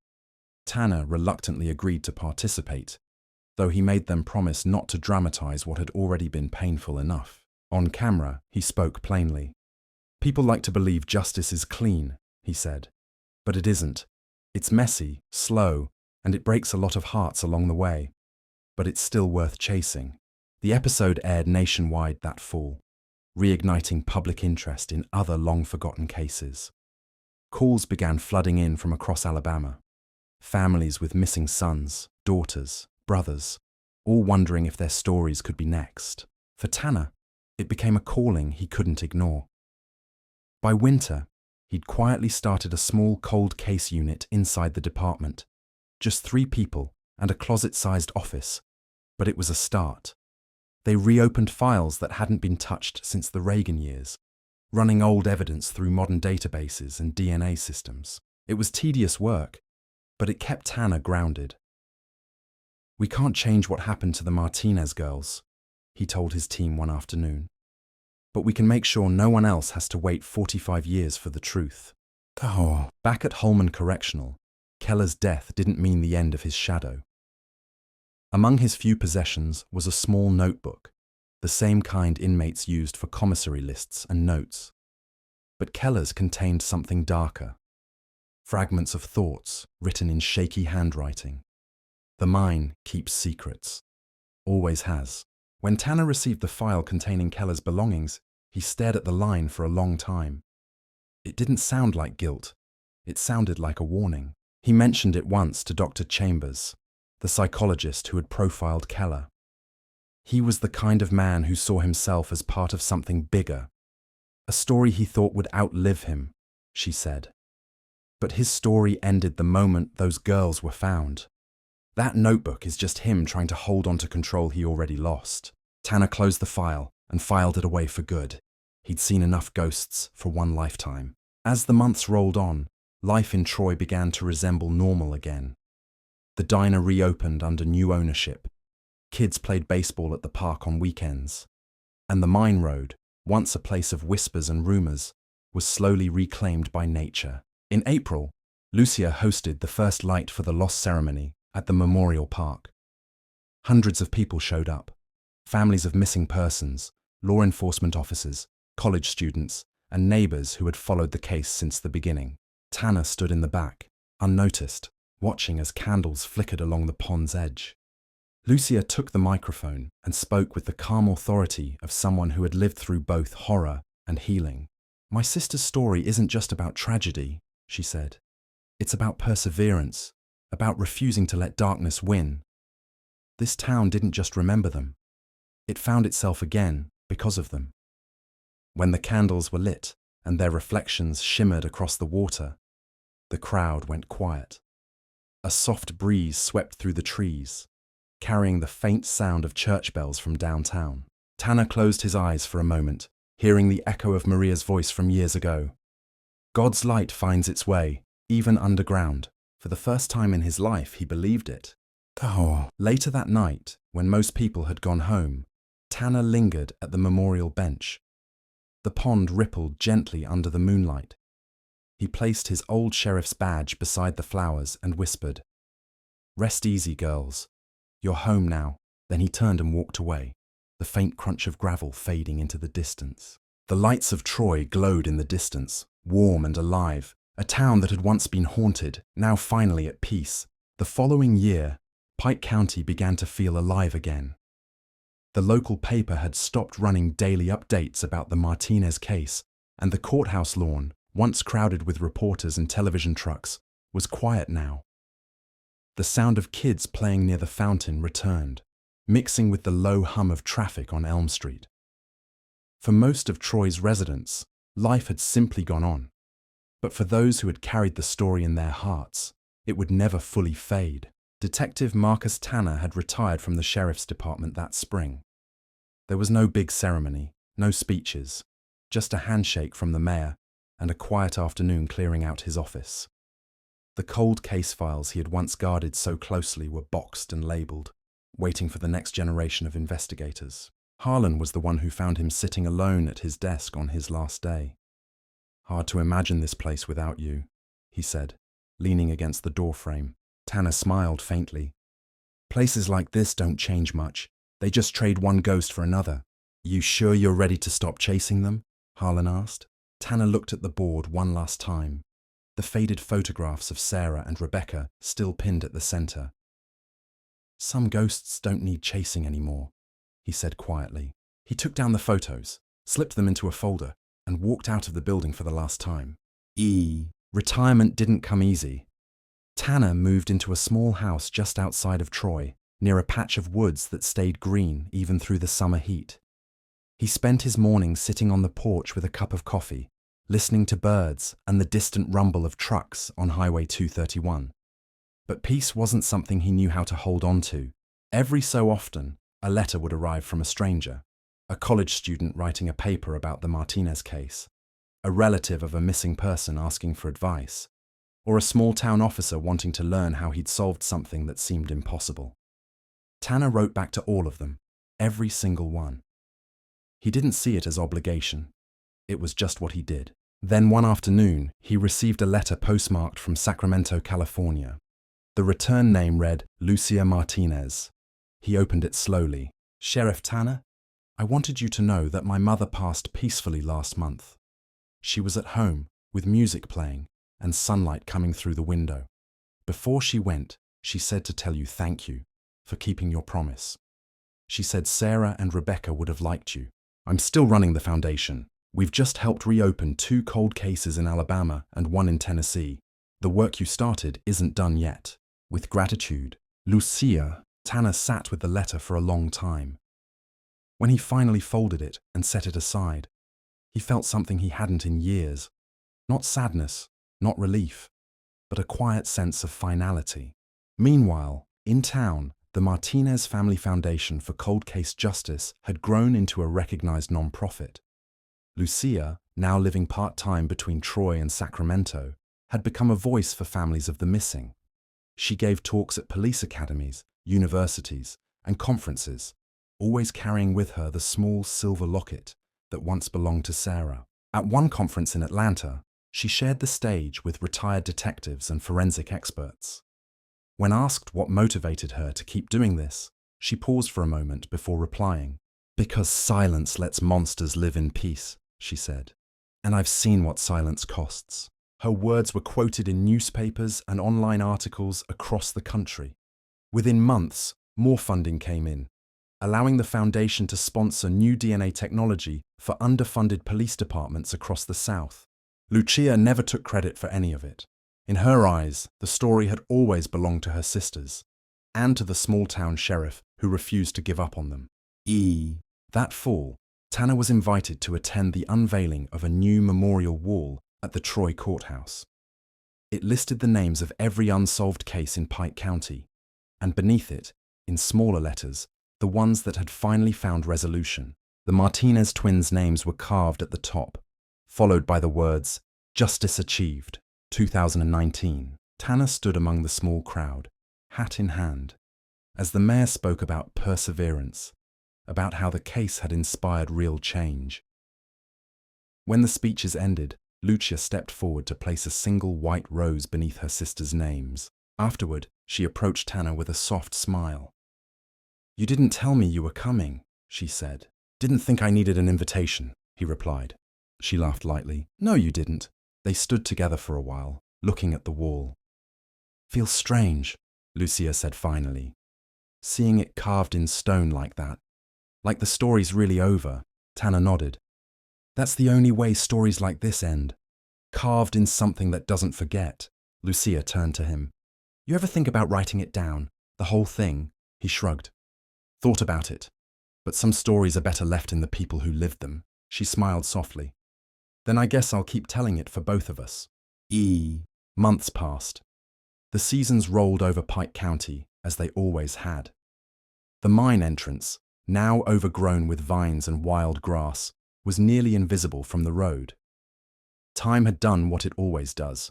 Tanner reluctantly agreed to participate, though he made them promise not to dramatize what had already been painful enough. On camera, he spoke plainly. "People like to believe justice is clean," he said, "but it isn't. It's messy, slow, and it breaks a lot of hearts along the way. But it's still worth chasing." The episode aired nationwide that fall, reigniting public interest in other long-forgotten cases. Calls began flooding in from across Alabama. Families with missing sons, daughters, brothers, all wondering if their stories could be next. For Tanner, it became a calling he couldn't ignore. By winter, he'd quietly started a small cold case unit inside the department. Just 3 people and a closet-sized office, but it was a start. They reopened files that hadn't been touched since the Reagan years, running old evidence through modern databases and DNA systems. It was tedious work, but it kept Tanner grounded. "We can't change what happened to the Martinez girls," he told his team one afternoon. "But we can make sure no one else has to wait 45 years for the truth." Back at Holman Correctional, Keller's death didn't mean the end of his shadow. Among his few possessions was a small notebook, the same kind inmates used for commissary lists and notes. But Keller's contained something darker. Fragments of thoughts written in shaky handwriting. The mine keeps secrets. Always has. When Tanner received the file containing Keller's belongings, he stared at the line for a long time. It didn't sound like guilt. It sounded like a warning. He mentioned it once to Dr. Chambers, the psychologist who had profiled Keller. He was the kind of man who saw himself as part of something bigger, a story he thought would outlive him, she said. But his story ended the moment those girls were found. That notebook is just him trying to hold on to control he already lost. Tanner closed the file and filed it away for good. He'd seen enough ghosts for one lifetime. As the months rolled on, life in Troy began to resemble normal again. The diner reopened under new ownership. Kids played baseball at the park on weekends. And the mine road, once a place of whispers and rumors, was slowly reclaimed by nature. In April, Lucia hosted the first light for the lost ceremony at the Memorial Park. Hundreds of people showed up. Families of missing persons, law enforcement officers, college students, and neighbors who had followed the case since the beginning. Tanner stood in the back, unnoticed, watching as candles flickered along the pond's edge. Lucia took the microphone and spoke with the calm authority of someone who had lived through both horror and healing. "My sister's story isn't just about tragedy," she said. "It's about perseverance, about refusing to let darkness win. This town didn't just remember them. It found itself again because of them." When the candles were lit and their reflections shimmered across the water, the crowd went quiet. A soft breeze swept through the trees, carrying the faint sound of church bells from downtown. Tanner closed his eyes for a moment, hearing the echo of Maria's voice from years ago. God's light finds its way, even underground. For the first time in his life, he believed it. Later that night, when most people had gone home, Tanner lingered at the memorial bench. The pond rippled gently under the moonlight. He placed his old sheriff's badge beside the flowers and whispered, "Rest easy, girls. You're home now." Then he turned and walked away, the faint crunch of gravel fading into the distance. The lights of Troy glowed in the distance, warm and alive, a town that had once been haunted, now finally at peace. The following year, Pike County began to feel alive again. The local paper had stopped running daily updates about the Martinez case, and the courthouse lawn, once crowded with reporters and television trucks, was quiet now. The sound of kids playing near the fountain returned, mixing with the low hum of traffic on Elm Street. For most of Troy's residents, life had simply gone on. But for those who had carried the story in their hearts, it would never fully fade. Detective Marcus Tanner had retired from the sheriff's department that spring. There was no big ceremony, no speeches, just a handshake from the mayor and a quiet afternoon clearing out his office. The cold case files he had once guarded so closely were boxed and labelled, waiting for the next generation of investigators. Harlan was the one who found him sitting alone at his desk on his last day. "Hard to imagine this place without you," he said, leaning against the doorframe. Tanner smiled faintly. "Places like this don't change much. They just trade one ghost for another." "You sure you're ready to stop chasing them?" Harlan asked. Tanner looked at the board one last time, the faded photographs of Sarah and Rebecca still pinned at the center. "Some ghosts don't need chasing anymore," he said quietly. He took down the photos, slipped them into a folder, and walked out of the building for the last time. Retirement didn't come easy. Tanner moved into a small house just outside of Troy, near a patch of woods that stayed green even through the summer heat. He spent his mornings sitting on the porch with a cup of coffee, listening to birds and the distant rumble of trucks on Highway 231. But peace wasn't something he knew how to hold on to. Every so often, a letter would arrive from a stranger, a college student writing a paper about the Martinez case, a relative of a missing person asking for advice, or a small-town officer wanting to learn how he'd solved something that seemed impossible. Tanner wrote back to all of them, every single one. He didn't see it as obligation. It was just what he did. Then one afternoon, he received a letter postmarked from Sacramento, California. The return name read Lucia Martinez. He opened it slowly. "Sheriff Tanner, I wanted you to know that my mother passed peacefully last month. She was at home, with music playing and sunlight coming through the window. Before she went, she said to tell you thank you for keeping your promise. She said Sarah and Rebecca would have liked you. I'm still running the foundation. We've just helped reopen 2 cold cases in Alabama and 1 in Tennessee. The work you started isn't done yet. With gratitude, Lucia." Tanner sat with the letter for a long time. When he finally folded it and set it aside, he felt something he hadn't in years. Not sadness, not relief, but a quiet sense of finality. Meanwhile, in town, the Martinez Family Foundation for Cold Case Justice had grown into a recognized nonprofit. Lucia, now living part-time between Troy and Sacramento, had become a voice for families of the missing. She gave talks at police academies, universities, and conferences, always carrying with her the small silver locket that once belonged to Sarah. At one conference in Atlanta, she shared the stage with retired detectives and forensic experts. When asked what motivated her to keep doing this, she paused for a moment before replying. "Because silence lets monsters live in peace," she said. "And I've seen what silence costs." Her words were quoted in newspapers and online articles across the country. Within months, more funding came in, allowing the foundation to sponsor new DNA technology for underfunded police departments across the South. Lucia never took credit for any of it. In her eyes, the story had always belonged to her sisters, and to the small-town sheriff who refused to give up on them. That fall, Tanner was invited to attend the unveiling of a new memorial wall at the Troy courthouse. It listed the names of every unsolved case in Pike County, and beneath it, in smaller letters, the ones that had finally found resolution. The Martinez twins' names were carved at the top, followed by the words, "Justice Achieved, 2019. Tanner stood among the small crowd, hat in hand, as the mayor spoke about perseverance, about how the case had inspired real change. When the speeches ended, Lucia stepped forward to place a single white rose beneath her sisters' names. Afterward, she approached Tanner with a soft smile. "You didn't tell me you were coming," she said. "Didn't think I needed an invitation," he replied. She laughed lightly. "No, you didn't." They stood together for a while, looking at the wall. "Feels strange," Lucia said finally. "Seeing it carved in stone like that. Like the story's really over." Tanner nodded. "That's the only way stories like this end. Carved in something that doesn't forget." Lucia turned to him. "You ever think about writing it down? The whole thing?" He shrugged. "Thought about it. But some stories are better left in the people who lived them." She smiled softly. "Then I guess I'll keep telling it for both of us." Months passed. The seasons rolled over Pike County, as they always had. The mine entrance, now overgrown with vines and wild grass, was nearly invisible from the road. Time had done what it always does.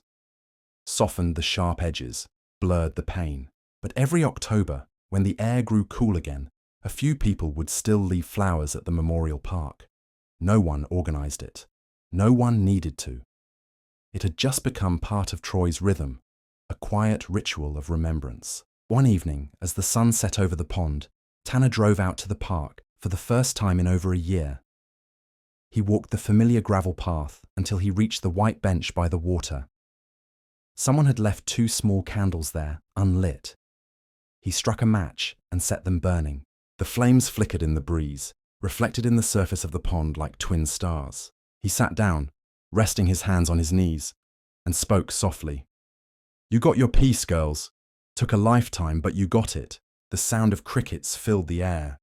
Softened the sharp edges, blurred the pain. But every October, when the air grew cool again, a few people would still leave flowers at the memorial park. No one organized it. No one needed to. It had just become part of Troy's rhythm, a quiet ritual of remembrance. One evening, as the sun set over the pond, Tanner drove out to the park for the first time in over a year. He walked the familiar gravel path until he reached the white bench by the water. Someone had left 2 small candles there, unlit. He struck a match and set them burning. The flames flickered in the breeze, reflected in the surface of the pond like twin stars. He sat down, resting his hands on his knees, and spoke softly. "You got your peace, girls. Took a lifetime, but you got it. The sound of crickets filled the air.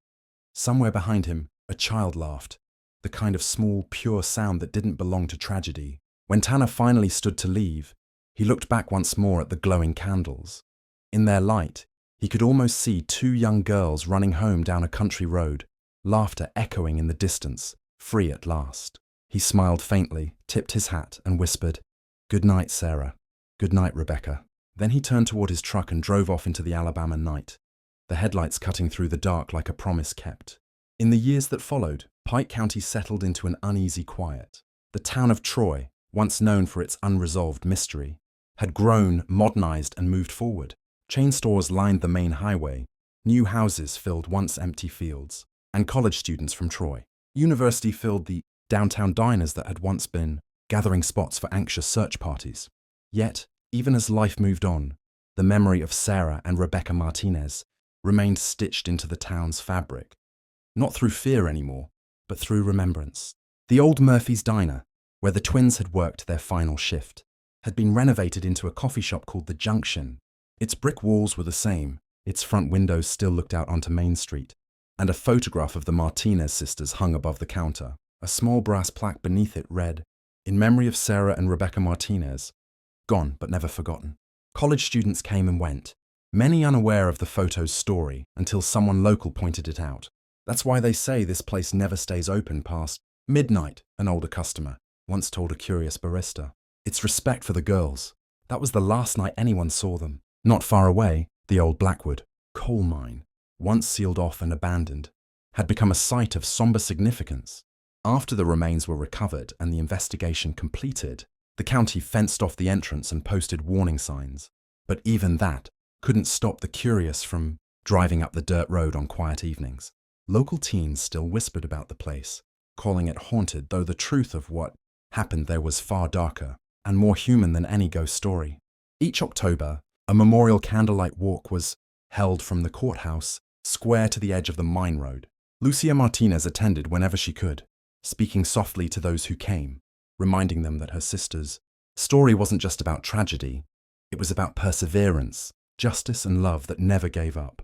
Somewhere behind him, a child laughed, the kind of small, pure sound that didn't belong to tragedy. When Tanner finally stood to leave, he looked back once more at the glowing candles. In their light, he could almost see two young girls running home down a country road, laughter echoing in the distance, free at last. He smiled faintly, tipped his hat, and whispered, "Good night, Sarah. Good night, Rebecca." Then he turned toward his truck and drove off into the Alabama night, the headlights cutting through the dark like a promise kept. In the years that followed, Pike County settled into an uneasy quiet. The town of Troy, once known for its unresolved mystery, had grown, modernized, and moved forward. Chain stores lined the main highway, new houses filled once empty fields, and college students from Troy. University filled the downtown diners that had once been gathering spots for anxious search parties. Yet, even as life moved on, the memory of Sarah and Rebecca Martinez remained stitched into the town's fabric, not through fear anymore, but through remembrance. The old Murphy's Diner, where the twins had worked their final shift, had been renovated into a coffee shop called The Junction. Its brick walls were the same, its front windows still looked out onto Main Street, and a photograph of the Martinez sisters hung above the counter. A small brass plaque beneath it read, "In memory of Sarah and Rebecca Martinez, gone but never forgotten." College students came and went, many unaware of the photo's story until someone local pointed it out. "That's why they say this place never stays open past midnight," an older customer once told a curious barista. "It's respect for the girls. That was the last night anyone saw them." Not far away, the old Blackwood coal mine, once sealed off and abandoned, had become a site of somber significance. After the remains were recovered and the investigation completed, the county fenced off the entrance and posted warning signs. But even that couldn't stop the curious from driving up the dirt road on quiet evenings. Local teens still whispered about the place, calling it haunted, though the truth of what happened there was far darker and more human than any ghost story. Each October, a memorial candlelight walk was held from the courthouse square to the edge of the mine road. Lucia Martinez attended whenever she could, speaking softly to those who came, reminding them that her sister's story wasn't just about tragedy, it was about perseverance, justice, and love that never gave up.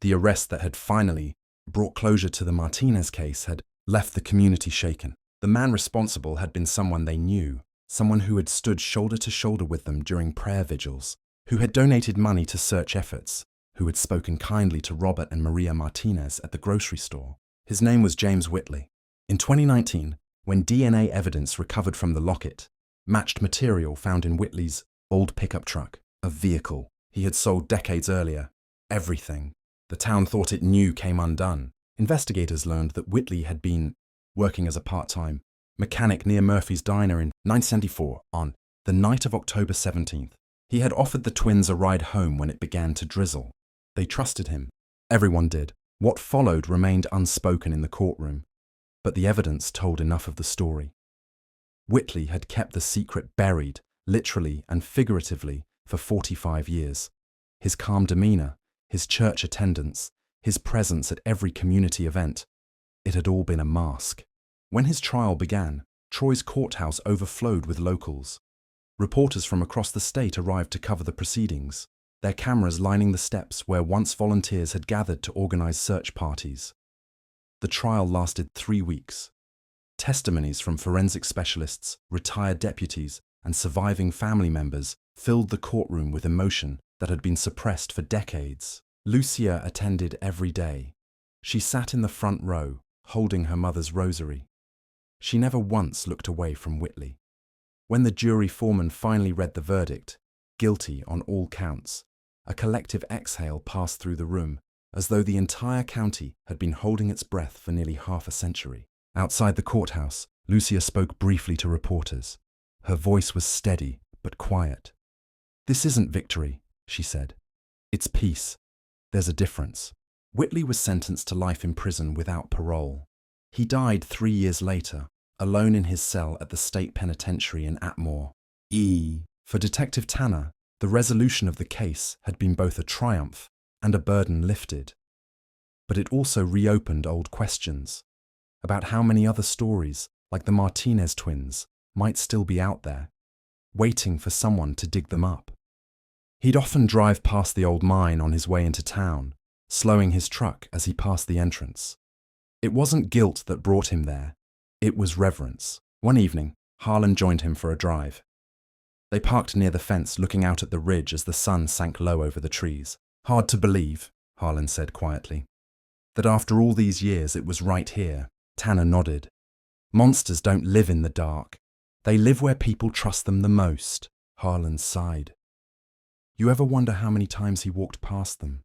The arrest that had finally brought closure to the Martinez case had left the community shaken. The man responsible had been someone they knew, someone who had stood shoulder to shoulder with them during prayer vigils, who had donated money to search efforts, who had spoken kindly to Robert and Maria Martinez at the grocery store. His name was James Whitley. In 2019, when DNA evidence recovered from the locket matched material found in Whitley's old pickup truck, a vehicle he had sold decades earlier, everything the town thought it knew came undone. Investigators learned that Whitley had been working as a part-time mechanic near Murphy's Diner in 1974 on the night of October 17th. He had offered the twins a ride home when it began to drizzle. They trusted him. Everyone did. What followed remained unspoken in the courtroom, but the evidence told enough of the story. Whitley had kept the secret buried, literally and figuratively, for 45 years. His calm demeanor, his church attendance, his presence at every community event, it had all been a mask. When his trial began, Troy's courthouse overflowed with locals. Reporters from across the state arrived to cover the proceedings, their cameras lining the steps where once volunteers had gathered to organize search parties. The trial lasted 3 weeks. Testimonies from forensic specialists, retired deputies, and surviving family members filled the courtroom with emotion that had been suppressed for decades. Lucia attended every day. She sat in the front row, holding her mother's rosary. She never once looked away from Whitley. When the jury foreman finally read the verdict, guilty on all counts, a collective exhale passed through the room, as though the entire county had been holding its breath for nearly half a century. Outside the courthouse, Lucia spoke briefly to reporters. Her voice was steady but quiet. "This isn't victory," she said. "It's peace. There's a difference." Whitley was sentenced to life in prison without parole. He died 3 years later, alone in his cell at the state penitentiary in Atmore. For Detective Tanner, the resolution of the case had been both a triumph and a burden lifted. But it also reopened old questions about how many other stories, like the Martinez twins, might still be out there, waiting for someone to dig them up. He'd often drive past the old mine on his way into town, slowing his truck as he passed the entrance. It wasn't guilt that brought him there, it was reverence. One evening, Harlan joined him for a drive. They parked near the fence, looking out at the ridge as the sun sank low over the trees. "Hard to believe," Harlan said quietly, "that after all these years it was right here." Tanner nodded. "Monsters don't live in the dark. They live where people trust them the most." Harlan sighed. "You ever wonder how many times he walked past them?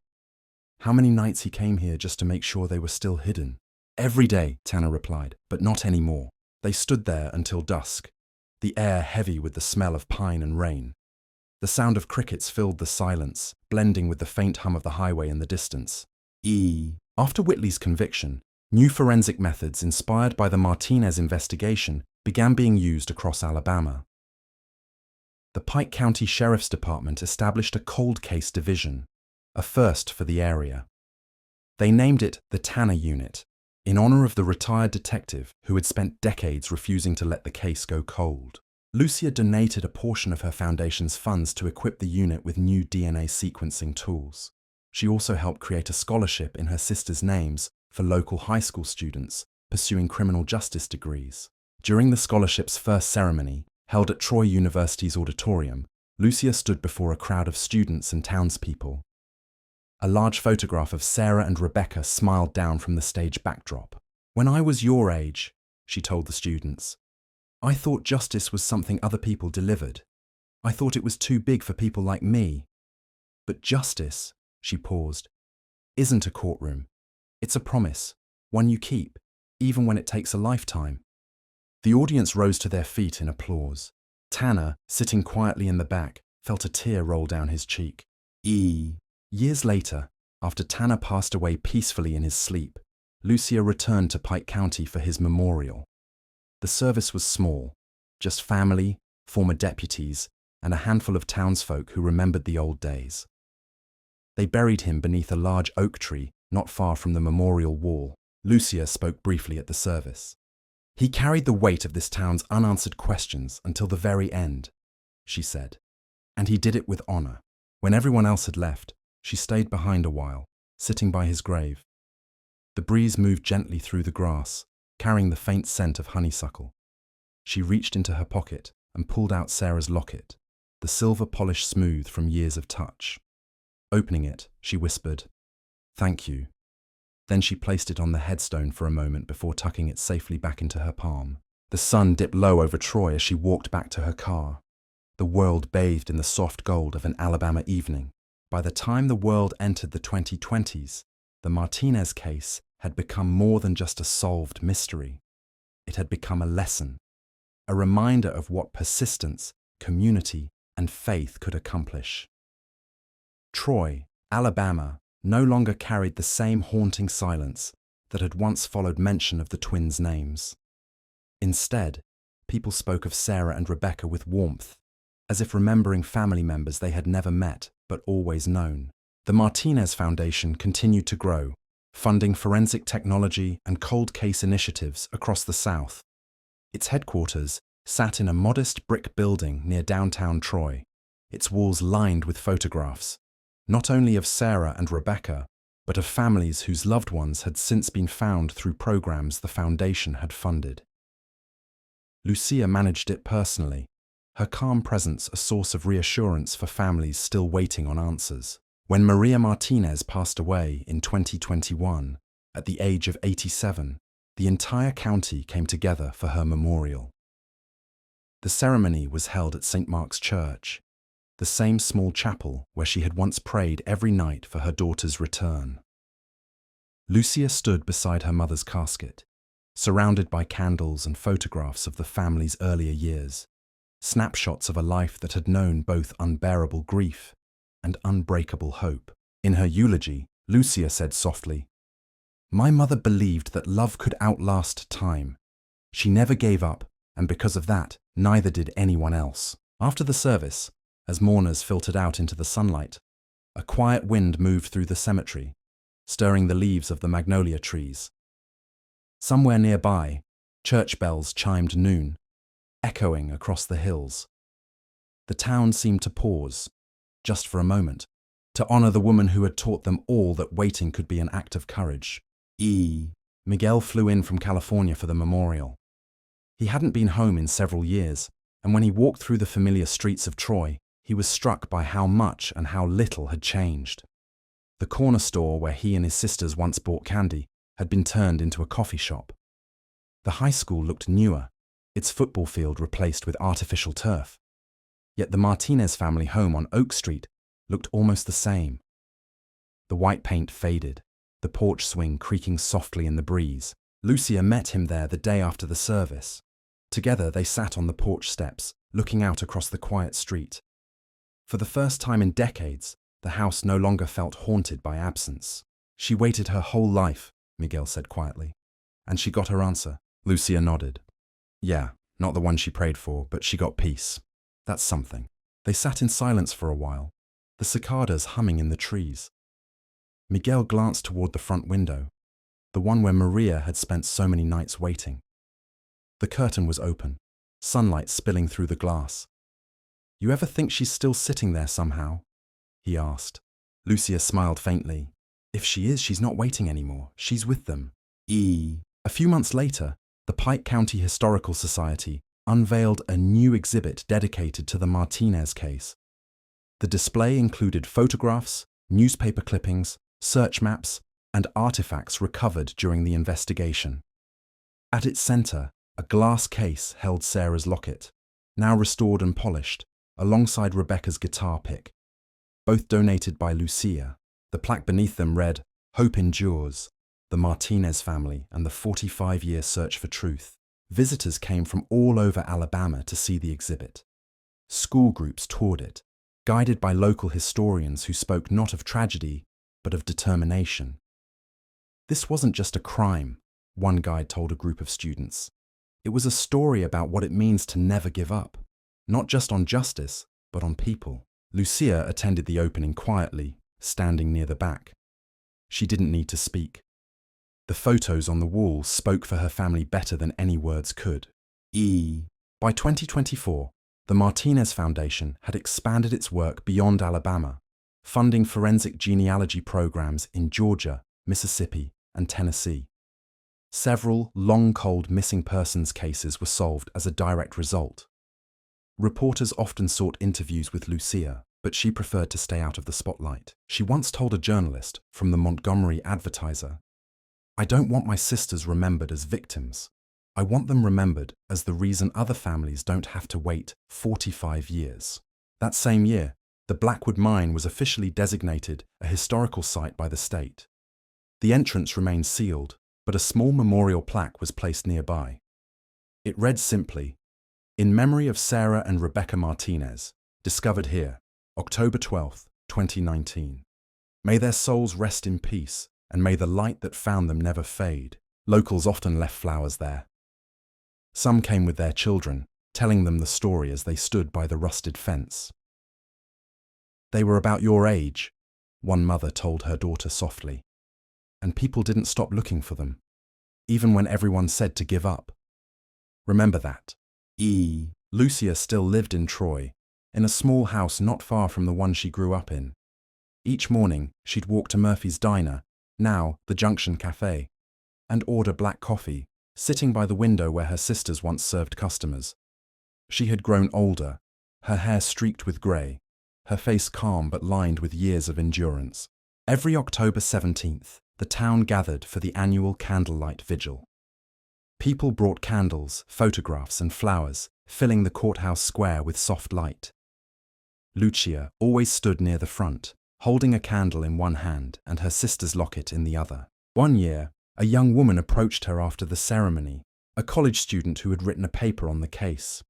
How many nights he came here just to make sure they were still hidden?" "Every day," Tanner replied, "but not anymore." They stood there until dusk, the air heavy with the smell of pine and rain. The sound of crickets filled the silence, blending with the faint hum of the highway in the distance. After Whitley's conviction, new forensic methods inspired by the Martinez investigation began being used across Alabama. The Pike County Sheriff's Department established a cold case division, a first for the area. They named it the Tanner Unit, in honor of the retired detective who had spent decades refusing to let the case go cold. Lucia donated a portion of her foundation's funds to equip the unit with new DNA sequencing tools. She also helped create a scholarship in her sister's names for local high school students pursuing criminal justice degrees. During the scholarship's first ceremony, held at Troy University's auditorium, Lucia stood before a crowd of students and townspeople. A large photograph of Sarah and Rebecca smiled down from the stage backdrop. "When I was your age," she told the students, "I thought justice was something other people delivered. I thought it was too big for people like me. But justice," she paused, "isn't a courtroom. It's a promise, one you keep, even when it takes a lifetime." The audience rose to their feet in applause. Tanner, sitting quietly in the back, felt a tear roll down his cheek. Years later, after Tanner passed away peacefully in his sleep, Lucia returned to Pike County for his memorial. The service was small, just family, former deputies, and a handful of townsfolk who remembered the old days. They buried him beneath a large oak tree not far from the memorial wall. Lucia spoke briefly at the service. "He carried the weight of this town's unanswered questions until the very end," she said, "and he did it with honor." When everyone else had left, she stayed behind a while, sitting by his grave. The breeze moved gently through the grass, carrying the faint scent of honeysuckle. She reached into her pocket and pulled out Sarah's locket, the silver polish smooth from years of touch. Opening it, she whispered, "Thank you." Then she placed it on the headstone for a moment before tucking it safely back into her palm. The sun dipped low over Troy as she walked back to her car. The world bathed in the soft gold of an Alabama evening. By the time the world entered the 2020s, the Martinez case had become more than just a solved mystery. It had become a lesson, a reminder of what persistence, community, and faith could accomplish. Troy, Alabama, no longer carried the same haunting silence that had once followed mention of the twins' names. Instead, people spoke of Sarah and Rebecca with warmth, as if remembering family members they had never met but always known. The Martinez Foundation continued to grow, funding forensic technology and cold case initiatives across the South. Its headquarters sat in a modest brick building near downtown Troy, its walls lined with photographs, not only of Sarah and Rebecca, but of families whose loved ones had since been found through programs the foundation had funded. Lucia managed it personally, her calm presence a source of reassurance for families still waiting on answers. When Maria Martinez passed away in 2021, at the age of 87, the entire county came together for her memorial. The ceremony was held at St. Mark's Church, the same small chapel where she had once prayed every night for her daughter's return. Lucia stood beside her mother's casket, surrounded by candles and photographs of the family's earlier years, snapshots of a life that had known both unbearable grief and unbreakable hope. In her eulogy, Lucia said softly, "My mother believed that love could outlast time. She never gave up, and because of that, neither did anyone else." After the service, as mourners filtered out into the sunlight, a quiet wind moved through the cemetery, stirring the leaves of the magnolia trees. Somewhere nearby, church bells chimed noon, echoing across the hills. The town seemed to pause, just for a moment, to honor the woman who had taught them all that waiting could be an act of courage. Miguel flew in from California for the memorial. He hadn't been home in several years, and when he walked through the familiar streets of Troy, he was struck by how much and how little had changed. The corner store where he and his sisters once bought candy had been turned into a coffee shop. The high school looked newer, its football field replaced with artificial turf. Yet the Martinez family home on Oak Street looked almost the same. The white paint faded, the porch swing creaking softly in the breeze. Lucia met him there the day after the service. Together they sat on the porch steps, looking out across the quiet street. For the first time in decades, the house no longer felt haunted by absence. She waited her whole life, Miguel said quietly. And she got her answer. Lucia nodded. Yeah, not the one she prayed for, but she got peace. That's something. They sat in silence for a while, the cicadas humming in the trees. Miguel glanced toward the front window, the one where Maria had spent so many nights waiting. The curtain was open, sunlight spilling through the glass. You ever think she's still sitting there somehow? He asked. Lucia smiled faintly. If she is, she's not waiting anymore. She's with them. A few months later, the Pike County Historical Society unveiled a new exhibit dedicated to the Martinez case. The display included photographs, newspaper clippings, search maps, and artifacts recovered during the investigation. At its center, a glass case held Sarah's locket, now restored and polished, alongside Rebecca's guitar pick. Both donated by Lucia. The plaque beneath them read, "Hope Endures, the Martinez family and the 45-year search for truth." Visitors came from all over Alabama to see the exhibit. School groups toured it, guided by local historians who spoke not of tragedy, but of determination. This wasn't just a crime, one guide told a group of students. It was a story about what it means to never give up, not just on justice, but on people. Lucia attended the opening quietly, standing near the back. She didn't need to speak. The photos on the wall spoke for her family better than any words could. By 2024, the Martinez Foundation had expanded its work beyond Alabama, funding forensic genealogy programs in Georgia, Mississippi, and Tennessee. Several long-cold missing persons cases were solved as a direct result. Reporters often sought interviews with Lucia, but she preferred to stay out of the spotlight. She once told a journalist from the Montgomery Advertiser, "I don't want my sisters remembered as victims. I want them remembered as the reason other families don't have to wait 45 years." That same year, the Blackwood Mine was officially designated a historical site by the state. The entrance remained sealed, but a small memorial plaque was placed nearby. It read simply, "In memory of Sarah and Rebecca Martinez, discovered here, October 12, 2019. May their souls rest in peace, and may the light that found them never fade." Locals often left flowers there. Some came with their children, telling them the story as they stood by the rusted fence. "They were about your age," one mother told her daughter softly. "And people didn't stop looking for them, even when everyone said to give up. Remember that." Lucia still lived in Troy, in a small house not far from the one she grew up in. Each morning, she'd walk to Murphy's Diner, now the Junction Cafe, and order black coffee, sitting by the window where her sisters once served customers. She had grown older, her hair streaked with grey, her face calm but lined with years of endurance. Every October 17th, the town gathered for the annual candlelight vigil. People brought candles, photographs, and flowers, filling the courthouse square with soft light. Lucia always stood near the front, holding a candle in one hand and her sister's locket in the other. One year, a young woman approached her after the ceremony, a college student who had written a paper on the case.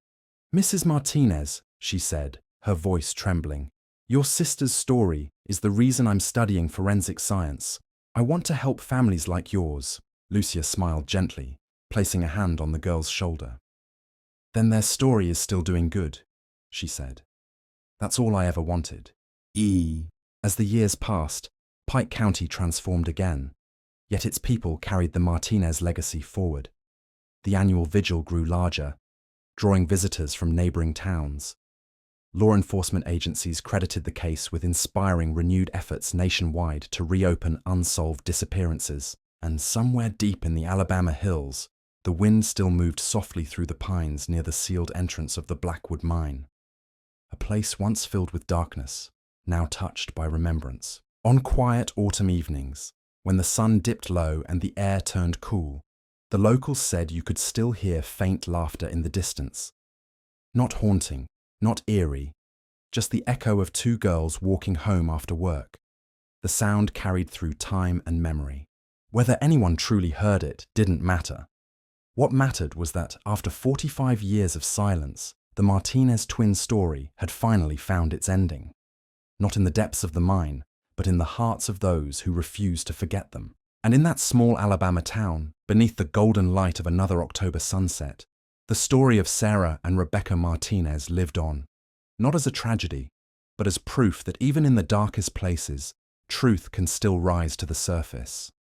"Mrs. Martinez," she said, her voice trembling, "your sister's story is the reason I'm studying forensic science. I want to help families like yours." Lucia smiled gently, placing a hand on the girl's shoulder. "Then their story is still doing good," she said. "That's all I ever wanted." As the years passed, Pike County transformed again, yet its people carried the Martinez legacy forward. The annual vigil grew larger, drawing visitors from neighboring towns. Law enforcement agencies credited the case with inspiring renewed efforts nationwide to reopen unsolved disappearances. And somewhere deep in the Alabama hills, the wind still moved softly through the pines near the sealed entrance of the Blackwood mine. A place once filled with darkness, now touched by remembrance. On quiet autumn evenings, when the sun dipped low and the air turned cool, the locals said you could still hear faint laughter in the distance. Not haunting, not eerie, just the echo of two girls walking home after work. The sound carried through time and memory. Whether anyone truly heard it didn't matter. What mattered was that after 45 years of silence, the Martinez twins' story had finally found its ending. Not in the depths of the mine, but in the hearts of those who refused to forget them. And in that small Alabama town, beneath the golden light of another October sunset, the story of Sarah and Rebecca Martinez lived on, not as a tragedy, but as proof that even in the darkest places, truth can still rise to the surface.